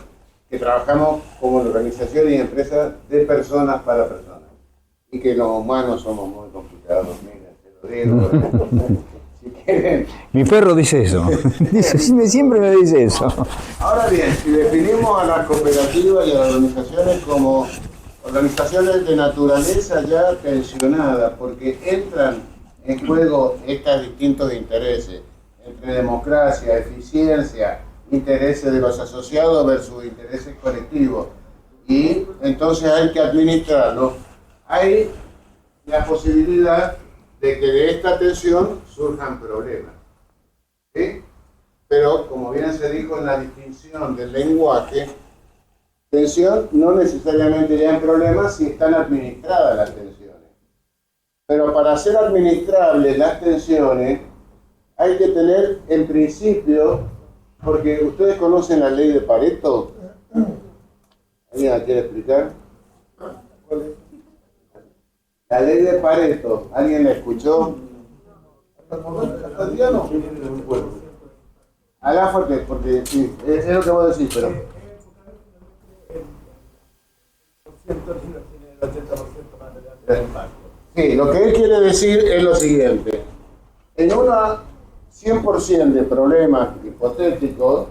que trabajamos como organización y empresa de personas para personas y que los humanos somos muy complicados, miren, te lo digo. Si quieren. Mi perro dice eso. Siempre me dice eso. Ahora bien, si definimos a las cooperativas y a las organizaciones como organizaciones de naturaleza ya tensionada, porque entran en juego estos distintos intereses, entre democracia, eficiencia, intereses de los asociados versus intereses colectivos, y entonces hay que administrarlo. Hay la posibilidad de que de esta tensión surjan problemas, ¿sí? Pero como bien se dijo en la distinción del lenguaje, tensión no necesariamente ya en problemas si están administradas las tensiones. Pero para hacer administrables las tensiones hay que tener en principio, porque ustedes conocen la ley de Pareto. ¿Alguien la quiere explicar? ¿Cuál es? La ley de Pareto, ¿alguien la escuchó? Haga fuerte, porque sí, es lo que voy a decir, pero... Sí, lo que él quiere decir es lo siguiente. En una 100% de problemas hipotéticos,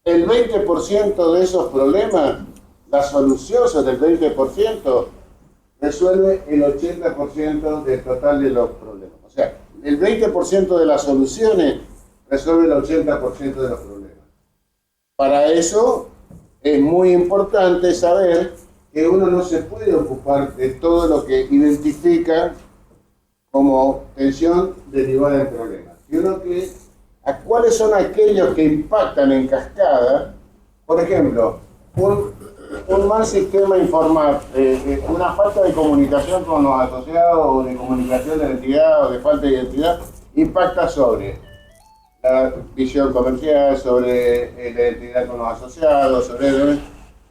el 20% de esos problemas, la solución sobre el 20%, resuelve el 80% del total de los problemas. O sea, el 20% de las soluciones resuelve el 80% de los problemas. Para eso es muy importante saber que uno no se puede ocupar de todo lo que identifica como tensión derivada del problema, sino que a cuáles son aquellos que impactan en cascada. Por ejemplo, un mal sistema informático, una falta de comunicación con los asociados, o de comunicación de la entidad, o de falta de identidad, impacta sobre la visión comercial, sobre la identidad con los asociados,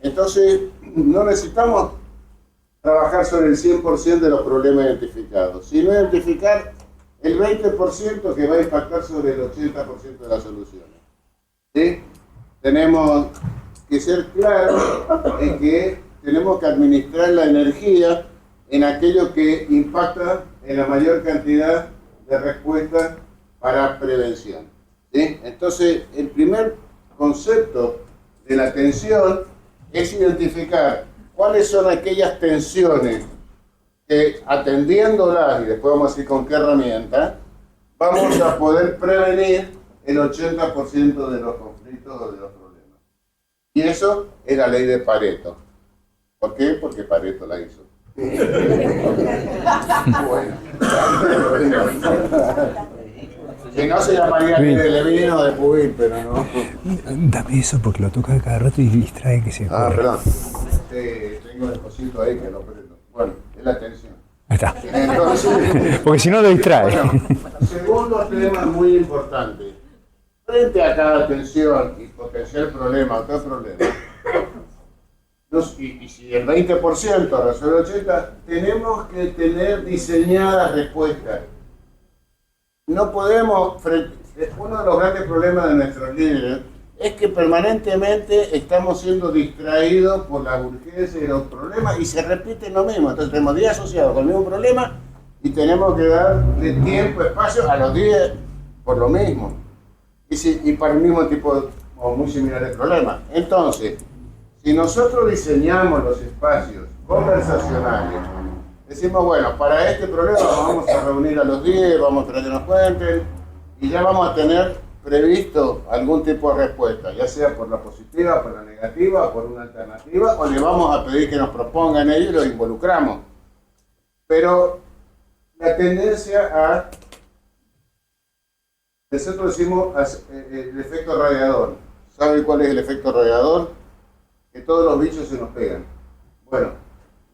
entonces no necesitamos trabajar sobre el 100% de los problemas identificados, sino identificar el 20% que va a impactar sobre el 80% de las soluciones. ¿Sí? Tenemos que ser claros en que tenemos que administrar la energía en aquello que impacta en la mayor cantidad de respuestas para prevención. ¿Sí? Entonces, el primer concepto de la tensión es identificar cuáles son aquellas tensiones que, atendiéndolas, y después vamos a decir con qué herramienta, vamos a poder prevenir el 80% de los conflictos o de los problemas. Y eso es la ley de Pareto. ¿Por qué? Porque Pareto la hizo. Bueno. Si no se llamaría ley de Levin o de Puig, pero no. Dame eso porque lo toca cada rato y distrae que se corre. Perdón. Tengo el cosito ahí que lo prendo. Bueno, es la tensión. Ahí está. Entonces, Porque si no lo distrae. bueno, segundo tema muy importante. Frente a cada tensión y potencial problema, otro problema, y si el 20% resuelve el 80%, tenemos que tener diseñadas respuestas. No podemos, uno de los grandes problemas de nuestros líderes es que permanentemente estamos siendo distraídos por las urgencias y los problemas y se repite lo mismo. Entonces tenemos 10 asociados con el mismo problema y tenemos que darle tiempo, espacio a los 10 por lo mismo. Y para el mismo tipo o muy similar de problemas. Entonces, si nosotros diseñamos los espacios conversacionales, decimos, bueno, para este problema vamos a reunir a los 10, vamos a traer que nos cuenten, y ya vamos a tener previsto algún tipo de respuesta, ya sea por la positiva, por la negativa, por una alternativa, o le vamos a pedir que nos propongan ellos y los involucramos. Pero la tendencia a, nosotros decimos el efecto radiador. ¿Sabe cuál es el efecto radiador? Que todos los bichos se nos pegan. Bueno,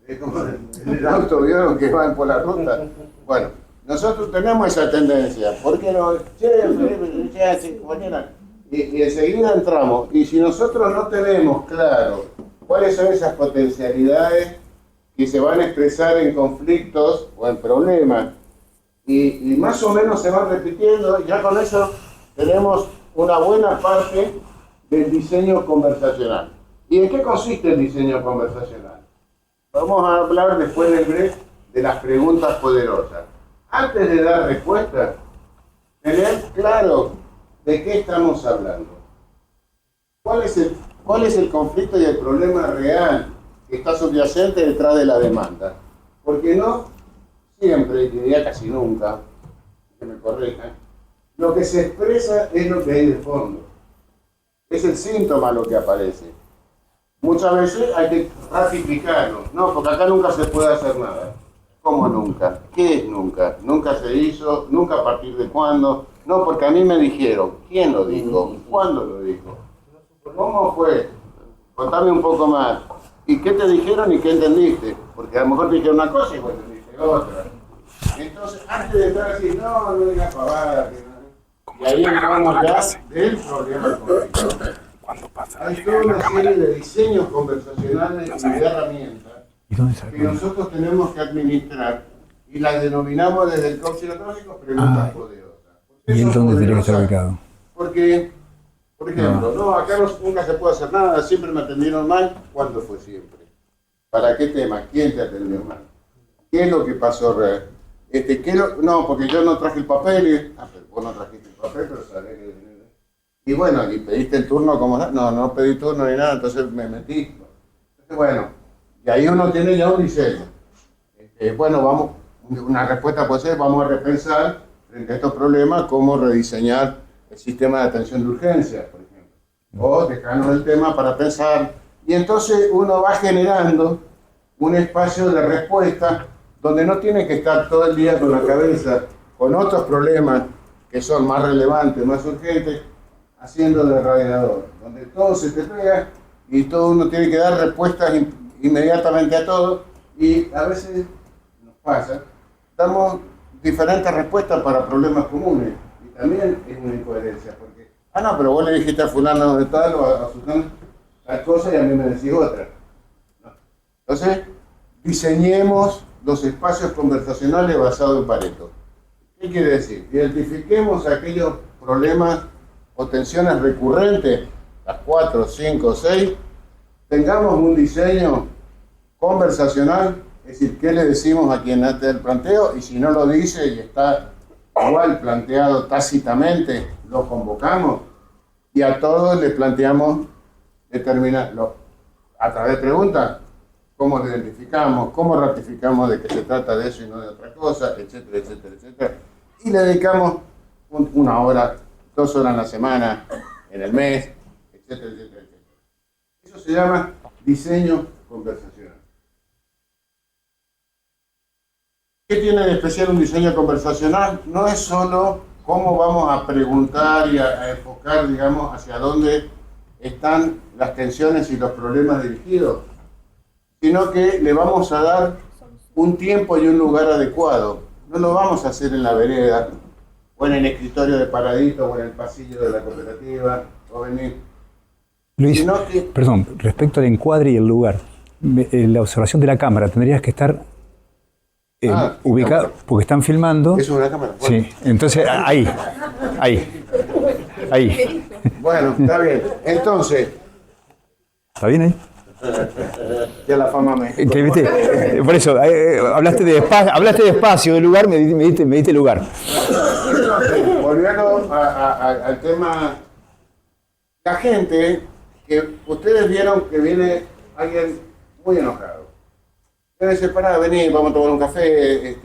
es como en el auto, ¿vieron que van por la ruta? Bueno, nosotros tenemos esa tendencia. ¿Por qué no? Y enseguida entramos. Y si nosotros no tenemos claro cuáles son esas potencialidades que se van a expresar en conflictos o en problemas, y más o menos se van repitiendo, ya con eso tenemos una buena parte del diseño conversacional. ¿Y en qué consiste el diseño conversacional? Vamos a hablar después del break de las preguntas poderosas. Antes de dar respuesta, tener claro de qué estamos hablando. ¿Cuál es el conflicto y el problema real que está subyacente detrás de la demanda? Porque no siempre, y diría casi nunca, que me corrijan, lo que se expresa es lo que hay de fondo. Es el síntoma lo que aparece. Muchas veces hay que ratificarlo. No, porque acá nunca se puede hacer nada. ¿Cómo nunca? ¿Qué es nunca? Nunca se hizo, nunca a partir de cuándo. No, porque a mí me dijeron. ¿Quién lo dijo? ¿Cuándo lo dijo? ¿Cómo fue? Contame un poco más. ¿Y qué te dijeron y qué entendiste? Porque a lo mejor te dijeron una cosa y vos entendiste otra. Entonces, antes de entrar así, no digas pavada. Y ahí entramos ya del problema conflicto. Hay toda una serie de diseños conversacionales y de herramientas que nosotros tenemos que administrar y las denominamos desde el coaching ontológico preguntas poderosas. ¿Y en dónde tiene que estar ubicado? Porque, por ejemplo, no, acá nunca se puede hacer nada, siempre me atendieron mal. ¿Cuándo fue siempre? ¿Para qué tema? ¿Quién te atendió mal? ¿Qué es lo que pasó real? No, porque yo no traje el papel. Pero vos no trajiste el papel, pero sabés que... Y bueno, y pediste el turno como... No pedí turno ni nada, entonces me metí. Entonces, bueno, y ahí uno tiene ya un diseño. Bueno, una respuesta puede ser, vamos a repensar frente a estos problemas cómo rediseñar el sistema de atención de urgencia, por ejemplo. O dejarnos el tema para pensar. Y entonces uno va generando un espacio de respuesta donde no tiene que estar todo el día con la cabeza con otros problemas que son más relevantes, más urgentes, haciendo de radiador, donde todo se te pega y todo uno tiene que dar respuestas inmediatamente a todo, y a veces nos pasa, damos diferentes respuestas para problemas comunes, y también es una incoherencia, porque, no, pero vos le dijiste a fulano de tal o a fulano tal cosa y a mí me decís otra. No. Entonces, diseñemos los espacios conversacionales basados en Pareto. ¿Qué quiere decir? Identifiquemos aquellos problemas o tensiones recurrentes, las 4, 5, 6, tengamos un diseño conversacional, es decir, qué le decimos a quien hace el planteo, y si no lo dice y está igual planteado tácitamente, lo convocamos, y a todos les planteamos determinarlo a través de preguntas, cómo lo identificamos, cómo ratificamos de que se trata de eso y no de otra cosa, etcétera, etcétera, etcétera, y le dedicamos una hora, 2 horas en la semana, en el mes, etcétera, etcétera, etcétera. Eso se llama diseño conversacional. ¿Qué tiene de especial un diseño conversacional? No es solo cómo vamos a preguntar y a enfocar, digamos, hacia dónde están las tensiones y los problemas dirigidos, sino que le vamos a dar un tiempo y un lugar adecuado. No lo vamos a hacer en la vereda, o en el escritorio de Paradito, o en el pasillo de la cooperativa, o venir. Luis, perdón, respecto al encuadre y el lugar, la observación de la cámara, tendrías que estar ubicado, porque están filmando. ¿Eso es una cámara? Bueno. Sí, entonces ahí. Bueno, está bien. Entonces. ¿Está bien ahí? Ya la fama me... Por eso, hablaste de espacio, de lugar, me diste lugar. Volviendo al tema, la gente, que ustedes vieron que viene alguien muy enojado. Ustedes se paran, vení, vamos a tomar un café,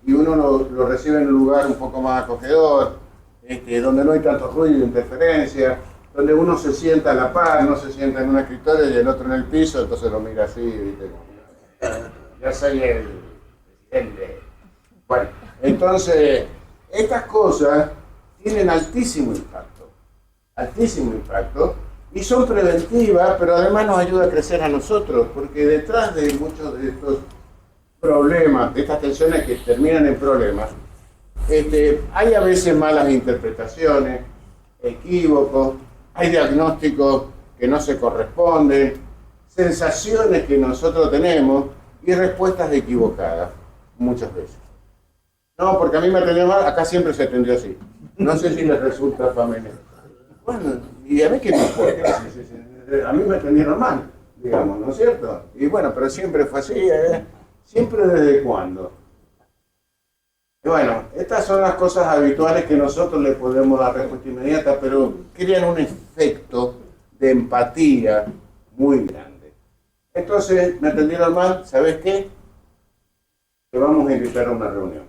y uno lo recibe en un lugar un poco más acogedor, donde no hay tanto ruido e interferencia, donde uno se sienta a la par, no se sienta en un escritorio y el otro en el piso, entonces lo mira así, ¿viste? Yo soy el presidente. Bueno, Entonces, estas cosas tienen altísimo impacto, y son preventivas, pero además nos ayuda a crecer a nosotros, porque detrás de muchos de estos problemas, de estas tensiones que terminan en problemas, hay a veces malas interpretaciones, equívocos, hay diagnósticos que no se corresponden, sensaciones que nosotros tenemos y respuestas equivocadas, muchas veces. No, porque a mí me atendió mal, acá siempre se atendió así. No sé si les resulta familiar. Bueno, y a mí qué me importa, a mí me atendieron mal, digamos, ¿no es cierto? Y bueno, pero siempre fue así, siempre desde cuándo. Y bueno, estas son las cosas habituales que nosotros le podemos dar respuesta inmediata, pero crean un efecto de empatía muy grande. Entonces, me atendieron mal, ¿sabes qué? Te vamos a invitar a una reunión.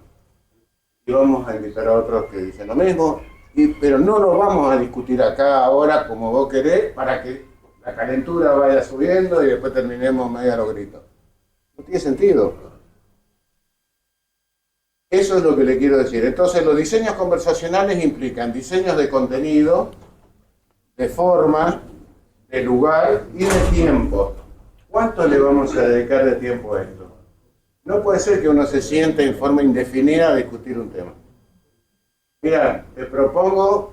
Y vamos a invitar a otros que dicen lo mismo, pero no lo vamos a discutir acá ahora como vos querés, para que la calentura vaya subiendo y después terminemos medio a los gritos. No tiene sentido. Eso es lo que le quiero decir. Entonces, los diseños conversacionales implican diseños de contenido, de forma, de lugar y de tiempo. ¿Cuánto le vamos a dedicar de tiempo a esto? No puede ser que uno se siente en forma indefinida a discutir un tema. Mira, te propongo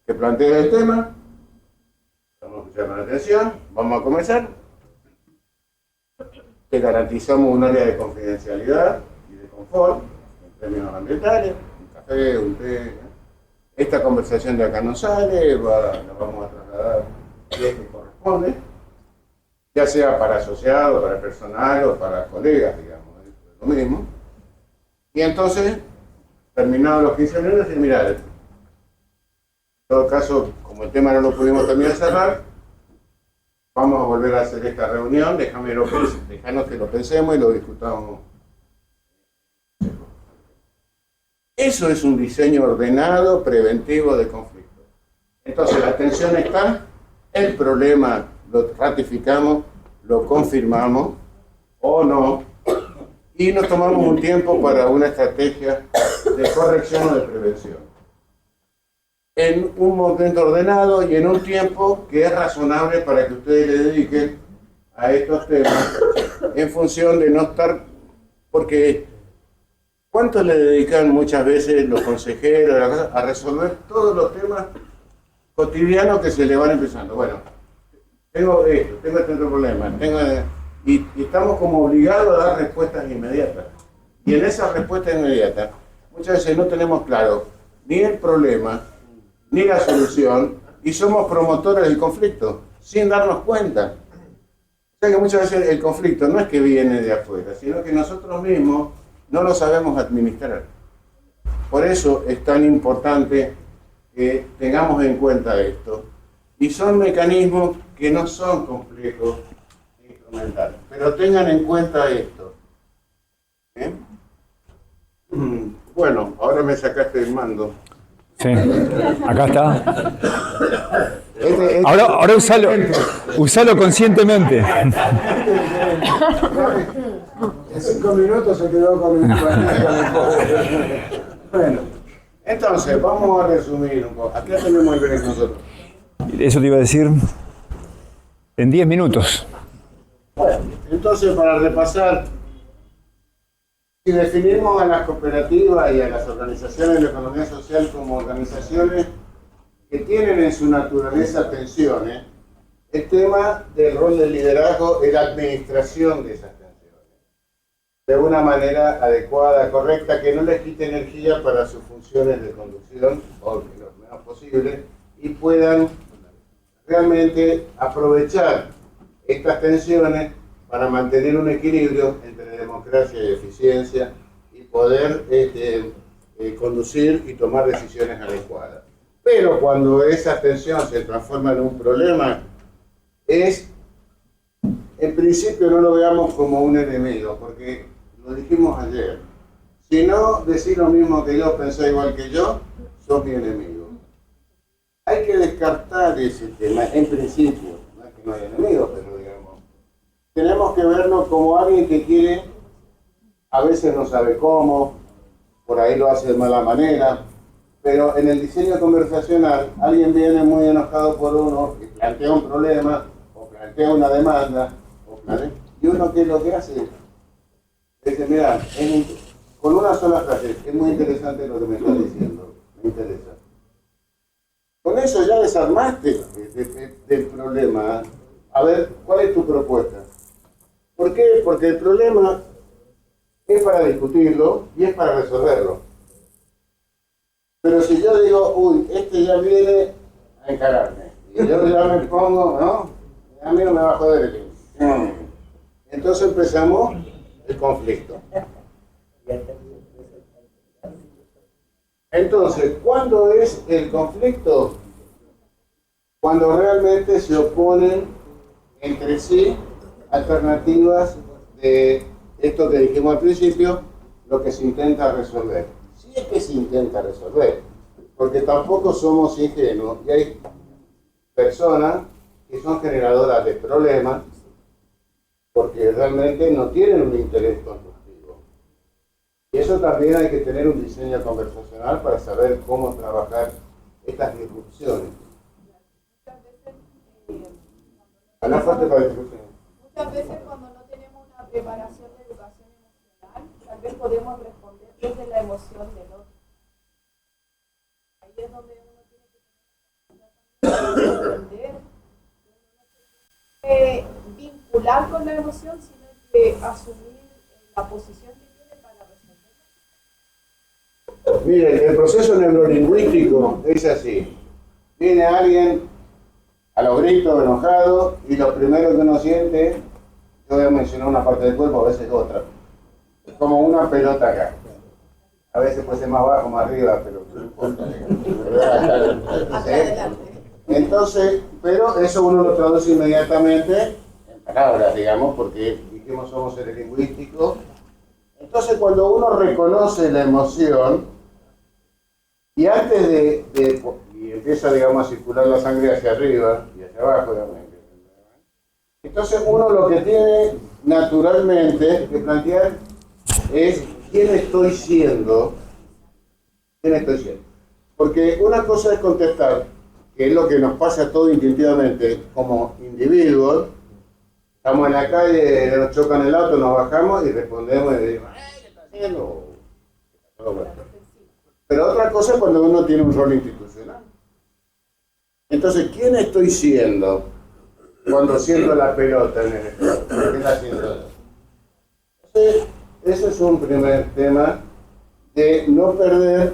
que plantees el tema, vamos a escuchar con atención, vamos a comenzar. Te garantizamos un área de confidencialidad y de confort, en términos ambientales, un café, un té. Esta conversación de acá no sale, la vamos a trasladar lo que corresponde, ya sea para asociados, para personal o para colegas, digamos, es lo mismo. Y entonces, terminados los 15 minutos, y mirá, en todo caso, como el tema no lo pudimos terminar de cerrar, vamos a volver a hacer esta reunión, dejanos que lo pensemos y lo discutamos. Eso es un diseño ordenado, preventivo de conflictos. Entonces, la tensión está, el problema lo ratificamos, lo confirmamos o no, y nos tomamos un tiempo para una estrategia de corrección o de prevención. En un momento ordenado y en un tiempo que es razonable para que ustedes le dediquen a estos temas, en función de no estar, porque ¿cuánto le dedican muchas veces los consejeros a resolver todos los temas cotidianos que se le van empezando? Bueno, tengo esto, tengo este otro problema, y estamos como obligados a dar respuestas inmediatas. Y en esas respuestas inmediatas, muchas veces no tenemos claro ni el problema, ni la solución, y somos promotores del conflicto, sin darnos cuenta. O sea que muchas veces el conflicto no es que viene de afuera, sino que nosotros mismos no lo sabemos administrar. Por eso es tan importante que tengamos en cuenta esto. Y son mecanismos que no son complejos e instrumentales. Pero tengan en cuenta esto. ¿Eh? Bueno, ahora me sacaste el mando. Sí, acá está. Ahora usalo conscientemente. En 5 minutos se quedó con el Bueno, entonces, vamos a resumir un poco. Aquí tenemos el break nosotros. Eso te iba a decir en 10 minutos. Bueno, entonces, para repasar, si definimos a las cooperativas y a las organizaciones de la economía social como organizaciones que tienen en su naturaleza tensiones, el tema del rol del liderazgo es la administración de esas tensiones, de una manera adecuada, correcta, que no les quite energía para sus funciones de conducción, o lo menos posible, y puedan realmente aprovechar estas tensiones para mantener un equilibrio entre democracia y eficiencia y poder conducir y tomar decisiones adecuadas. Pero cuando esa tensión se transforma en un problema, en principio no lo veamos como un enemigo, porque lo dijimos ayer. Si no decís lo mismo que yo, pensás igual que yo, sos mi enemigo. Hay que descartar ese tema, en principio. No es que no haya enemigos, pero digamos, tenemos que verlo como alguien que quiere, a veces no sabe cómo, por ahí lo hace de mala manera, pero en el diseño conversacional alguien viene muy enojado por uno y plantea un problema, o plantea una demanda, y uno ¿qué es lo que hace? Dice, mira, con una sola frase, es muy interesante lo que me estás diciendo, me interesa. Con eso ya desarmaste del problema. A ver, ¿cuál es tu propuesta? ¿Por qué? Porque el problema es para discutirlo y es para resolverlo. Pero si yo digo, uy, este ya viene a encararme, y yo ya me pongo, ¿no? A mí no me va a joder el tiempo. Entonces empezamos el conflicto. Entonces, ¿cuándo es el conflicto? Cuando realmente se oponen entre sí alternativas de esto que dijimos al principio, lo que se intenta resolver. Si es que se intenta resolver, porque tampoco somos ingenuos y hay personas que son generadoras de problemas porque realmente no tienen un interés constructivo. Y eso también hay que tener un diseño conversacional para saber cómo trabajar estas disrupciones. Muchas veces cuando no tenemos una preparación de educación emocional, tal vez podemos responder desde la emoción del otro. Ahí es donde uno tiene que aprender, vincular con la emoción, sino que asumir la posición que tiene para resolver. Miren, el proceso neurolingüístico es así. Viene alguien a los gritos, enojado, y lo primero que uno siente, yo voy a mencionar una parte del cuerpo, a veces otra, es como una pelota acá. A veces puede ser más abajo, más arriba, pero no importa. Entonces, pero eso uno lo traduce inmediatamente en palabras, digamos, porque dijimos somos seres lingüísticos. Entonces, cuando uno reconoce la emoción, y antes y empieza, digamos, a circular la sangre hacia arriba y hacia abajo, digamos, entonces uno lo que tiene naturalmente que plantear es ¿quién estoy siendo? ¿Quién estoy siendo? Porque una cosa es contestar, que es lo que nos pasa todo instintivamente como individuos. Estamos en la calle, nos chocan el auto, nos bajamos y respondemos y decimos, ¿qué está haciendo? Pero otra cosa es cuando uno tiene un rol institucional. Entonces, ¿quién estoy siendo cuando siento la pelota en el estado? ¿Qué la siento yo? Entonces, ese es un primer tema de no perder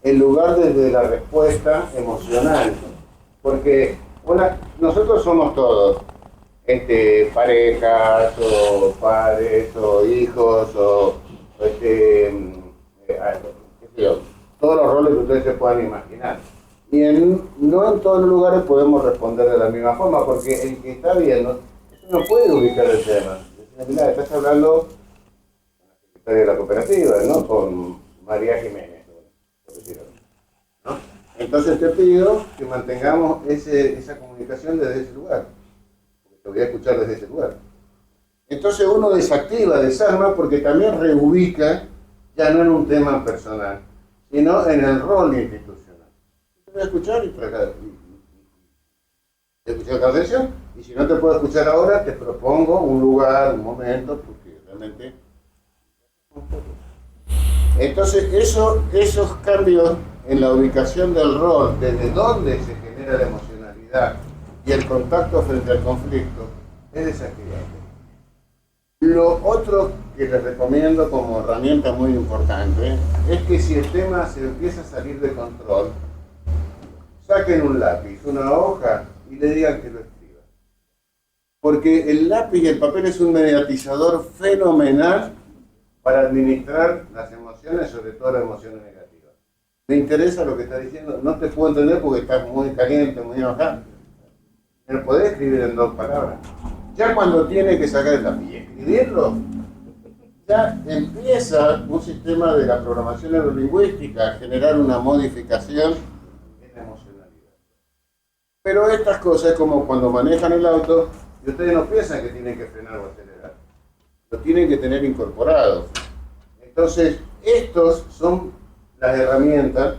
el lugar desde la respuesta emocional. Porque nosotros somos todos, parejas, o padres, o hijos, o qué sé yo, todos los roles que ustedes se puedan imaginar. Y no en todos los lugares podemos responder de la misma forma, porque el que está viendo, eso no puede ubicar el tema. Mira, estás hablando con la secretaria de la cooperativa, ¿no? Con María Jiménez, ¿no? Entonces te pido que mantengamos esa comunicación desde ese lugar, porque te voy a escuchar desde ese lugar. Entonces uno desactiva, desarma, porque también reubica, ya no en un tema personal, sino en el rol institucional. Te voy a escuchar y escuchar con atención, y si no te puedo escuchar ahora, te propongo un lugar, un momento, porque realmente... Entonces esos cambios en la ubicación del rol, desde dónde se genera la emocionalidad y el contacto frente al conflicto, es desactivante. Lo otro que les recomiendo como herramienta muy importante es que si el tema se empieza a salir de control, saquen un lápiz, una hoja y le digan que lo escriba. Porque el lápiz y el papel es un mediatizador fenomenal para administrar las emociones, sobre todo las emociones negativas. Me interesa lo que estás diciendo, no te puedo entender porque estás muy caliente, muy enojado. Pero podés escribir en 2 palabras. Ya cuando tiene que sacar el lápiz y escribirlo, ya empieza un sistema de la programación neurolingüística a generar una modificación en la emocionalidad. Pero estas cosas, como cuando manejan el auto, y ustedes no piensan que tienen que frenar o acelerar, lo tienen que tener incorporado. Entonces, estos son las herramientas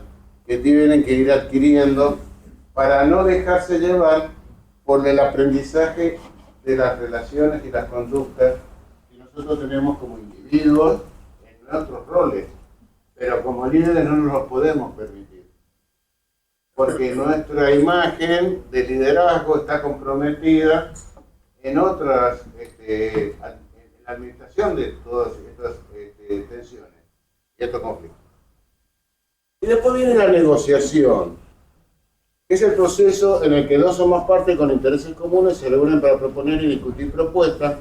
que tienen que ir adquiriendo para no dejarse llevar por el aprendizaje de las relaciones y las conductas que nosotros tenemos como individuos en nuestros roles, pero como líderes no nos los podemos permitir, porque nuestra imagen de liderazgo está comprometida en otras, en la administración de todas estas tensiones y estos conflictos. Y después viene la negociación, que es el proceso en el que dos o más partes con intereses comunes se reúnen para proponer y discutir propuestas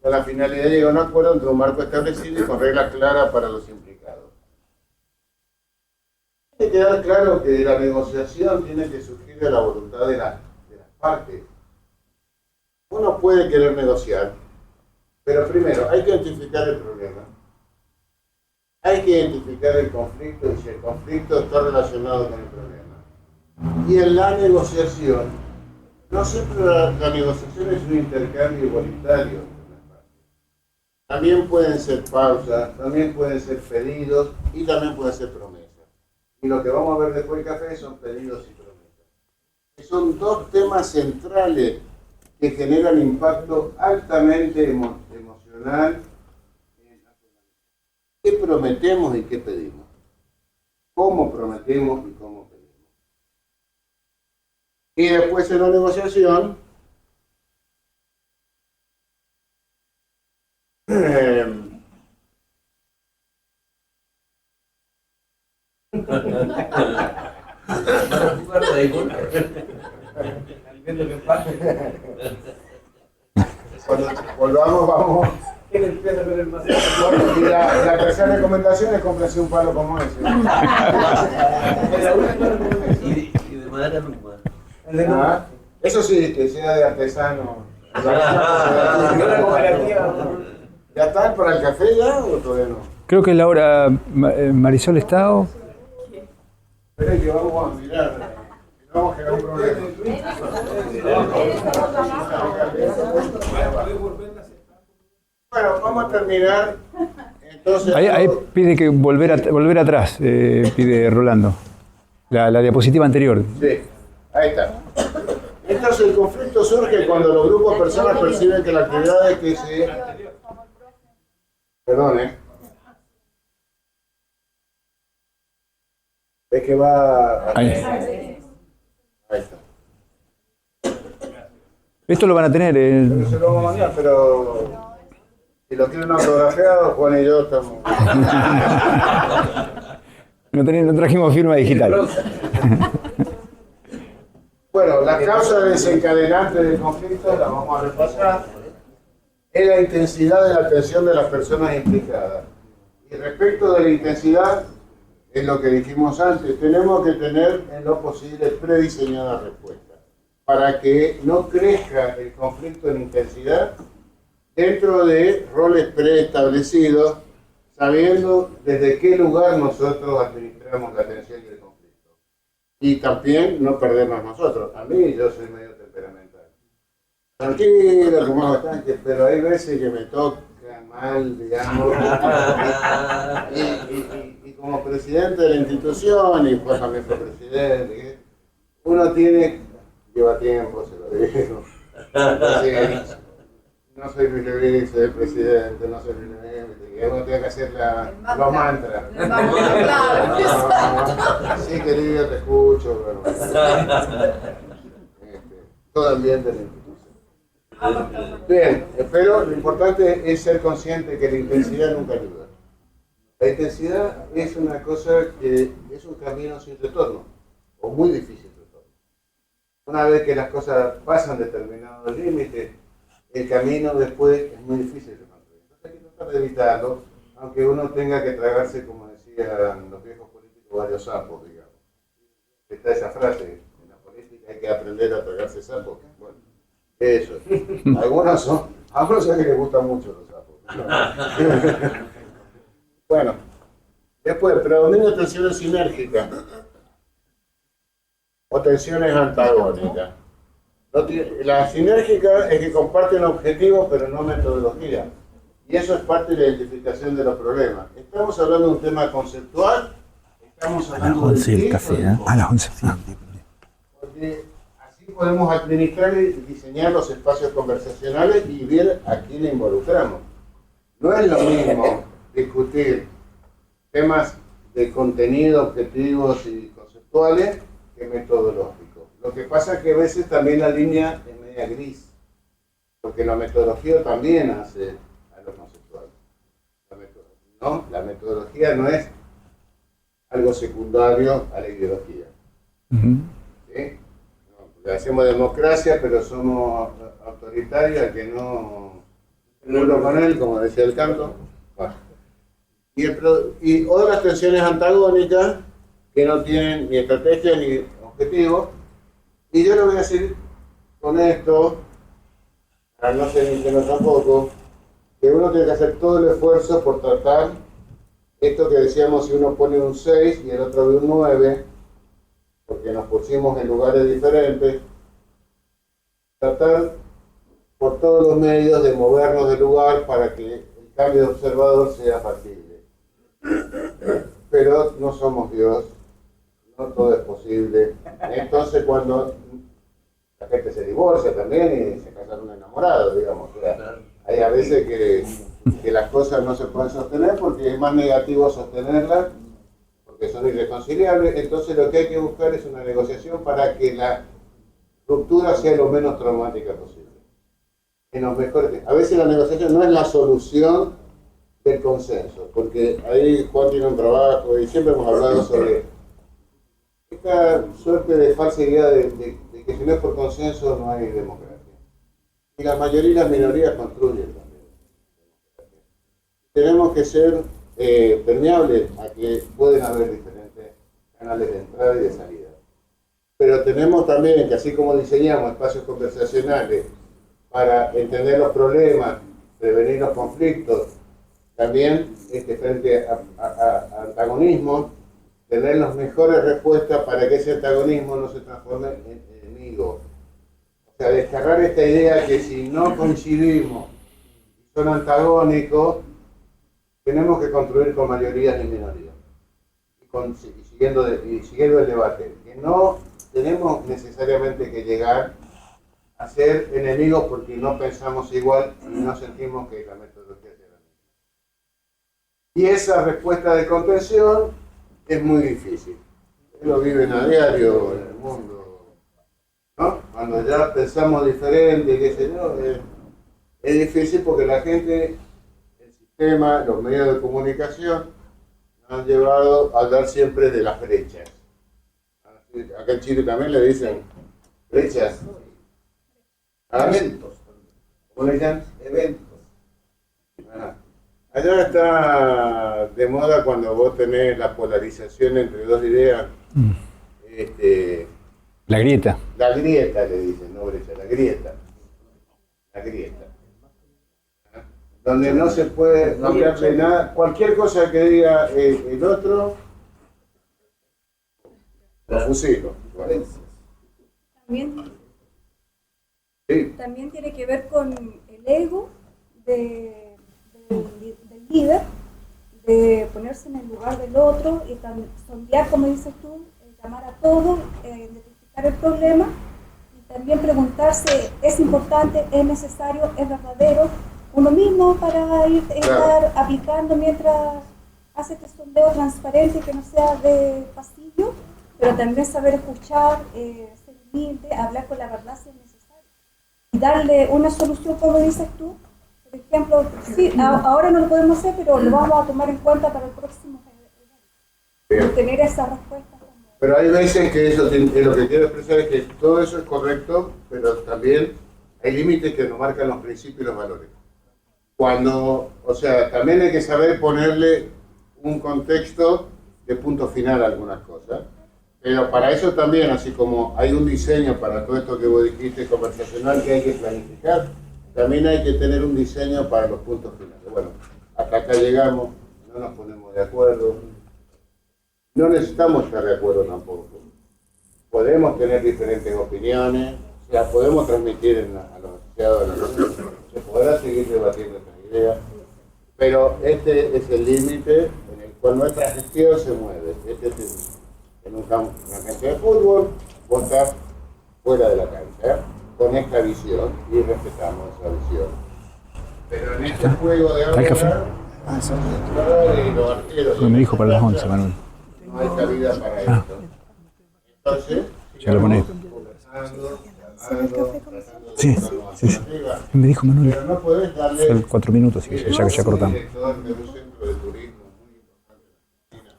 con la finalidad de llegar a un acuerdo entre un marco establecido y con reglas claras para los implicados. Tiene que quedar claro que de la negociación tiene que surgir de la voluntad de las partes. Uno puede querer negociar, pero primero hay que identificar el problema. Hay que identificar el conflicto y si el conflicto está relacionado con el problema. Y en la negociación, no siempre la negociación es un intercambio igualitario. También pueden ser pausas, también pueden ser pedidos y también pueden ser promesas. Y lo que vamos a ver después del café son pedidos y promesas. Que son dos temas centrales que generan impacto altamente emocional. ¿Qué prometemos y qué pedimos? ¿Cómo prometemos y cómo pedimos? Y después en la negociación, cuando volvamos, vamos. ¿Quién empieza con el más? Bueno, y la tercera recomendación es comprarse un palo como ese. Y de madera rumba. Ah, eso sí, que sea de artesano. ¿Ya está para el café ya o todavía no? Creo que es la hora. Marisol está. Espera que vamos a mirar. Vamos a generar un problema. Bueno, vamos a terminar. Entonces, Ahí pide que volver atrás, pide Rolando. La diapositiva anterior. sí, ahí está. Entonces el conflicto surge cuando los grupos de personas perciben que las actividades que se... Perdón, es que va... Ahí. Ahí está. Esto lo van a tener. Pero se lo vamos a mandar, pero... Si lo quieren autografiado, Juan y yo estamos... No trajimos firma digital. Bueno, las causas desencadenantes del conflicto las vamos a repasar. Es la intensidad de la atención de las personas implicadas. Y respecto de la intensidad, es lo que dijimos antes, tenemos que tener en lo posible prediseñadas respuestas para que no crezca el conflicto en intensidad dentro de roles preestablecidos, sabiendo desde qué lugar nosotros administramos la atención y el conflicto. Y también no perdernos nosotros. A mí, yo soy medio temperamental. Tranquilo, como bastante, pero hay veces que me toca mal, digamos. Y como presidente de la institución, y pues también fue presidente, uno lleva tiempo, se lo digo. Entonces, no soy Luis Levín, soy el presidente, no soy Luis Levín, uno tiene que hacer los mantras. Sí, querido, te escucho, pero... todo ambiente de la institución. Bien, pero lo importante es ser consciente que la intensidad nunca ayuda. La intensidad es una cosa que es un camino sin retorno, o muy difícil de retorno. Una vez que las cosas pasan determinados límites, el camino después es muy difícil de mantener. Entonces hay que tratar de evitarlo, aunque uno tenga que tragarse, como decían los viejos políticos, varios sapos, digamos. Está esa frase, en la política hay que aprender a tragarse sapos. Bueno, eso. Algunos son que les gustan mucho los sapos. Bueno, después, predomina tensiones sinérgicas o tensiones antagónicas. La sinérgica es que comparten objetivos pero no metodología. Y eso es parte de la identificación de los problemas. Estamos hablando de un tema conceptual, estamos hablando de el café, ¿eh? A las 11. Porque así podemos administrar y diseñar los espacios conversacionales y ver a quién involucramos. No es lo mismo discutir temas de contenido, objetivos y conceptuales que metodológicos. Lo que pasa es que a veces también la línea es media gris, porque la metodología también hace a lo conceptual. La metodología no es algo secundario a la ideología. ¿Sí? No, hacemos democracia, pero somos autoritarios, al que no con él, como decía el canto. Bueno. Y otras tensiones antagónicas que no tienen ni estrategia ni objetivo. Y yo lo voy a decir con esto, para no ser ingenuo tampoco, que uno tiene que hacer todo el esfuerzo por tratar esto que decíamos, si uno pone un 6 y el otro ve un 9, porque nos pusimos en lugares diferentes, tratar por todos los medios de movernos del lugar para que el cambio de observador sea factible. Pero no somos Dios, no todo es posible. Entonces cuando la gente se divorcia también y se casan un enamorado, digamos, o sea, hay a veces que las cosas no se pueden sostener porque es más negativo sostenerlas, porque son irreconciliables. Entonces lo que hay que buscar es una negociación para que la ruptura sea lo menos traumática posible. En los mejores, a veces la negociación no es la solución del consenso, porque ahí Juan tiene un trabajo y siempre hemos hablado sobre esta suerte de falsa idea de que si no es por consenso no hay democracia. Y la mayoría y las minorías construyen también. Tenemos que ser permeables a que pueden haber diferentes canales de entrada y de salida. Pero tenemos también que, así como diseñamos espacios conversacionales para entender los problemas, prevenir los conflictos, también frente a antagonismos, tener las mejores respuestas para que ese antagonismo no se transforme en enemigo. O sea, descargar esta idea que si no coincidimos y son antagónicos, tenemos que construir con mayorías y minorías. Y siguiendo el debate. Que no tenemos necesariamente que llegar a ser enemigos porque no pensamos igual y no sentimos que la metodología sea la misma. Y esa respuesta de contención es muy difícil. Lo viven a diario en el mundo, ¿no? Cuando ya pensamos diferente, qué sé yo, es difícil porque la gente, el sistema, los medios de comunicación nos han llevado a hablar siempre de las brechas. Acá en Chile también le dicen brechas. Eventos. ¿Cómo le dicen? Eventos. Allá está de moda cuando vos tenés la polarización entre dos ideas. La grieta. La grieta le dicen, no brecha, la grieta. La grieta. Donde no se puede hablarle nada, cualquier cosa que diga el otro, lo fusilo. Bueno. También tiene que ver con el ego del líder, de ponerse en el lugar del otro y sondear, como dices tú, llamar a todos, identificar el problema y también preguntarse, ¿es importante, es necesario, es verdadero? Uno mismo para estar aplicando mientras hace este sondeo transparente que no sea de pasillo, pero también saber escuchar, ser humilde, hablar con la verdad si es necesario y darle una solución, como dices tú. Por ejemplo, sí, ahora no lo podemos hacer, pero lo vamos a tomar en cuenta para el próximo evento. Tener esa respuesta también. Pero hay veces que eso, lo que quiero expresar es que todo eso es correcto, pero también hay límites que nos marcan los principios y los valores. O sea, también hay que saber ponerle un contexto de punto final a algunas cosas. Pero para eso también, así como hay un diseño para todo esto que vos dijiste conversacional que hay que planificar, también hay que tener un diseño para los puntos finales. Bueno, hasta acá llegamos, no nos ponemos de acuerdo. No necesitamos estar de acuerdo tampoco. Podemos tener diferentes opiniones, o sea, podemos transmitir a los asociados de la reunión, se podrá seguir debatiendo estas ideas, Pero este es el límite en el cual nuestra gestión se mueve. Este es en una cancha de fútbol, vos estás fuera de la cancha, con esta visión, y respetamos esa visión. Pero en este juego de ahora, y los arqueros... Me dijo para las 11, Manuel. No hay cabida para esto. Entonces, Ya lo ponés. conversando, Sí, sí. Me dijo Manuel. pero no podés darle... 4 minutos, y ya cortamos. Director de un centro de turismo muy importante en Argentina.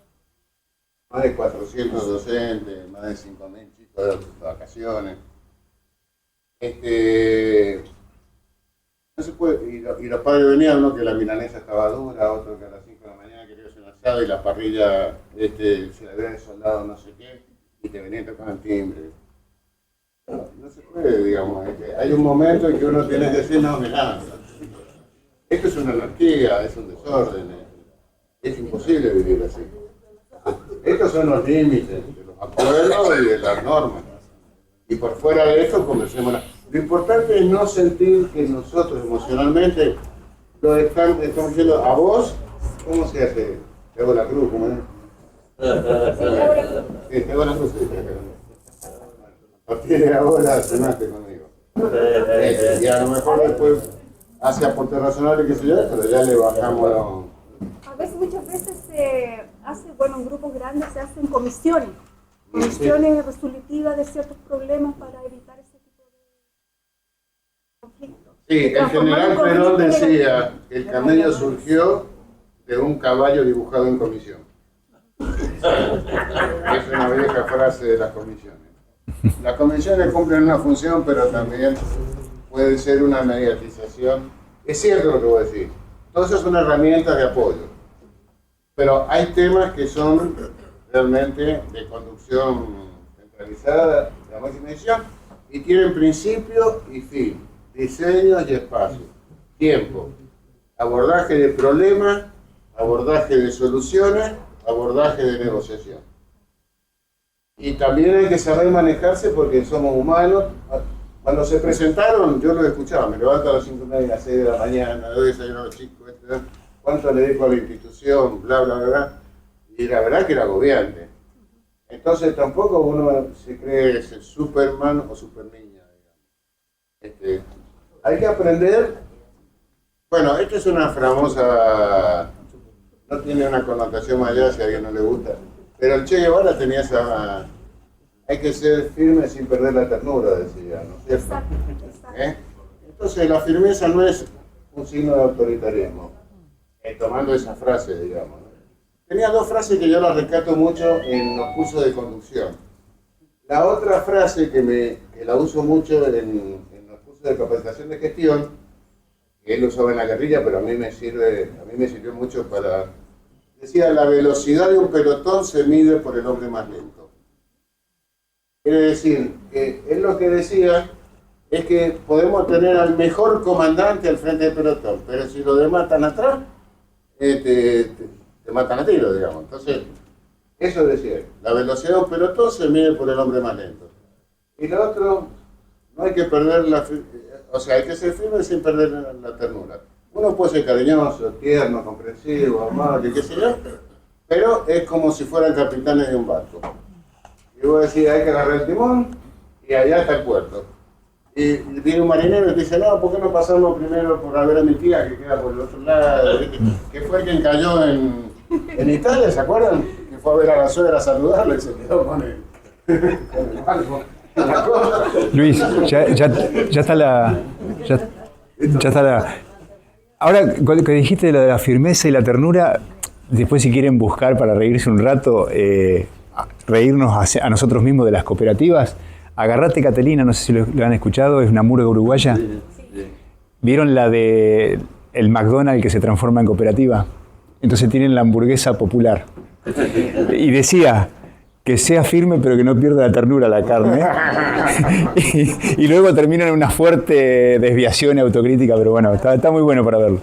Más de 400 docentes, más de 5.000 chicos de vacaciones. No se puede, y los padres venían, uno que la milanesa estaba dura, otro que a las 5 de la mañana quería hacer un asado y la parrilla se la había desoldado no sé qué, y te venían tocando el timbre. No se puede, digamos, hay un momento en que uno tiene que decir, no, mirá, esto es una anarquía, es un desorden, es imposible vivir así. Estos son los límites de los acuerdos y de las normas. Y por fuera de esto, conversemos. Lo importante es no sentir que nosotros emocionalmente lo estamos diciendo a vos. ¿Cómo se hace? Te hago la cruz, ¿cómo es? Sí, te hago la cruz. A partir de ahora cenaste conmigo. Y a lo mejor después hace aporte razonable que se yo, pero ya le bajamos A veces, muchas veces se hace, en grupos grandes se hacen comisiones resolutivas de ciertos problemas para evitar ese tipo de conflictos. Sí, el general Perón decía que el camello surgió de un caballo dibujado en comisión. Es una vieja frase de las comisiones. Las comisiones cumplen una función, pero también puede ser una mediatización. Es cierto lo que voy a decir. Todo eso son herramientas de apoyo. Pero hay temas que son realmente de conducción centralizada, de la máxima decisión, y tienen principio y fin, diseños y espacio, tiempo, abordaje de problemas, abordaje de soluciones, abordaje de negociación. Y también hay que saber manejarse porque somos humanos. Cuando se presentaron, yo lo escuchaba, me levanto a las 5:30, a las 6 de la mañana, doy desayuno a los chicos, cuánto le dedico a la institución, bla, bla, bla. Y la verdad que era agobiante. Entonces tampoco uno se cree ese Superman o Superniña, digamos. Hay que aprender. Bueno, esto es una famosa, no tiene una connotación mayor si a alguien no le gusta, pero el Che Guevara tenía esa, hay que ser firme sin perder la ternura, decía, ¿no es cierto? Exacto. Entonces la firmeza no es un signo de autoritarismo, tomando esa frase, digamos, ¿no? Tenía dos frases que yo las rescato mucho en los cursos de conducción. La otra frase que la uso mucho en los cursos de capacitación de gestión, que él usaba en la guerrilla, pero a mí me sirvió mucho para... Decía, la velocidad de un pelotón se mide por el hombre más lento. Quiere decir que él lo que decía es que podemos tener al mejor comandante al frente del pelotón, pero si los demás están atrás, te matan a tiro, digamos. Entonces, eso decía, la velocidad de un pelotón se mide por el hombre más lento. Y lo otro, no hay que perder hay que ser firme sin perder la ternura. Uno puede ser cariñoso, tierno, comprensivo, amable, qué sé yo, pero es como si fueran capitanes de un barco. Y vos decís, hay que agarrar el timón y allá está el puerto. Y viene un marinero y te dice, no, ¿por qué no pasamos primero por a ver a mi tía que queda por el otro lado? Que fue quien cayó en Italia, ¿se acuerdan? Que fue a ver a la suegra a saludarle y se quedó con el barco. Luis, ya está la... Ya está la... Ahora, cuando dijiste de lo de la firmeza y la ternura, después si quieren buscar para reírse un rato, reírnos a nosotros mismos de las cooperativas, Agarrate Catalina, no sé si lo han escuchado, es una murga uruguaya. ¿Vieron la de el McDonald's que se transforma en cooperativa? Entonces tienen la hamburguesa popular. Y decía que sea firme pero que no pierda la ternura la carne. y luego termina en una fuerte desviación y autocrítica, pero bueno, está muy bueno para verlo.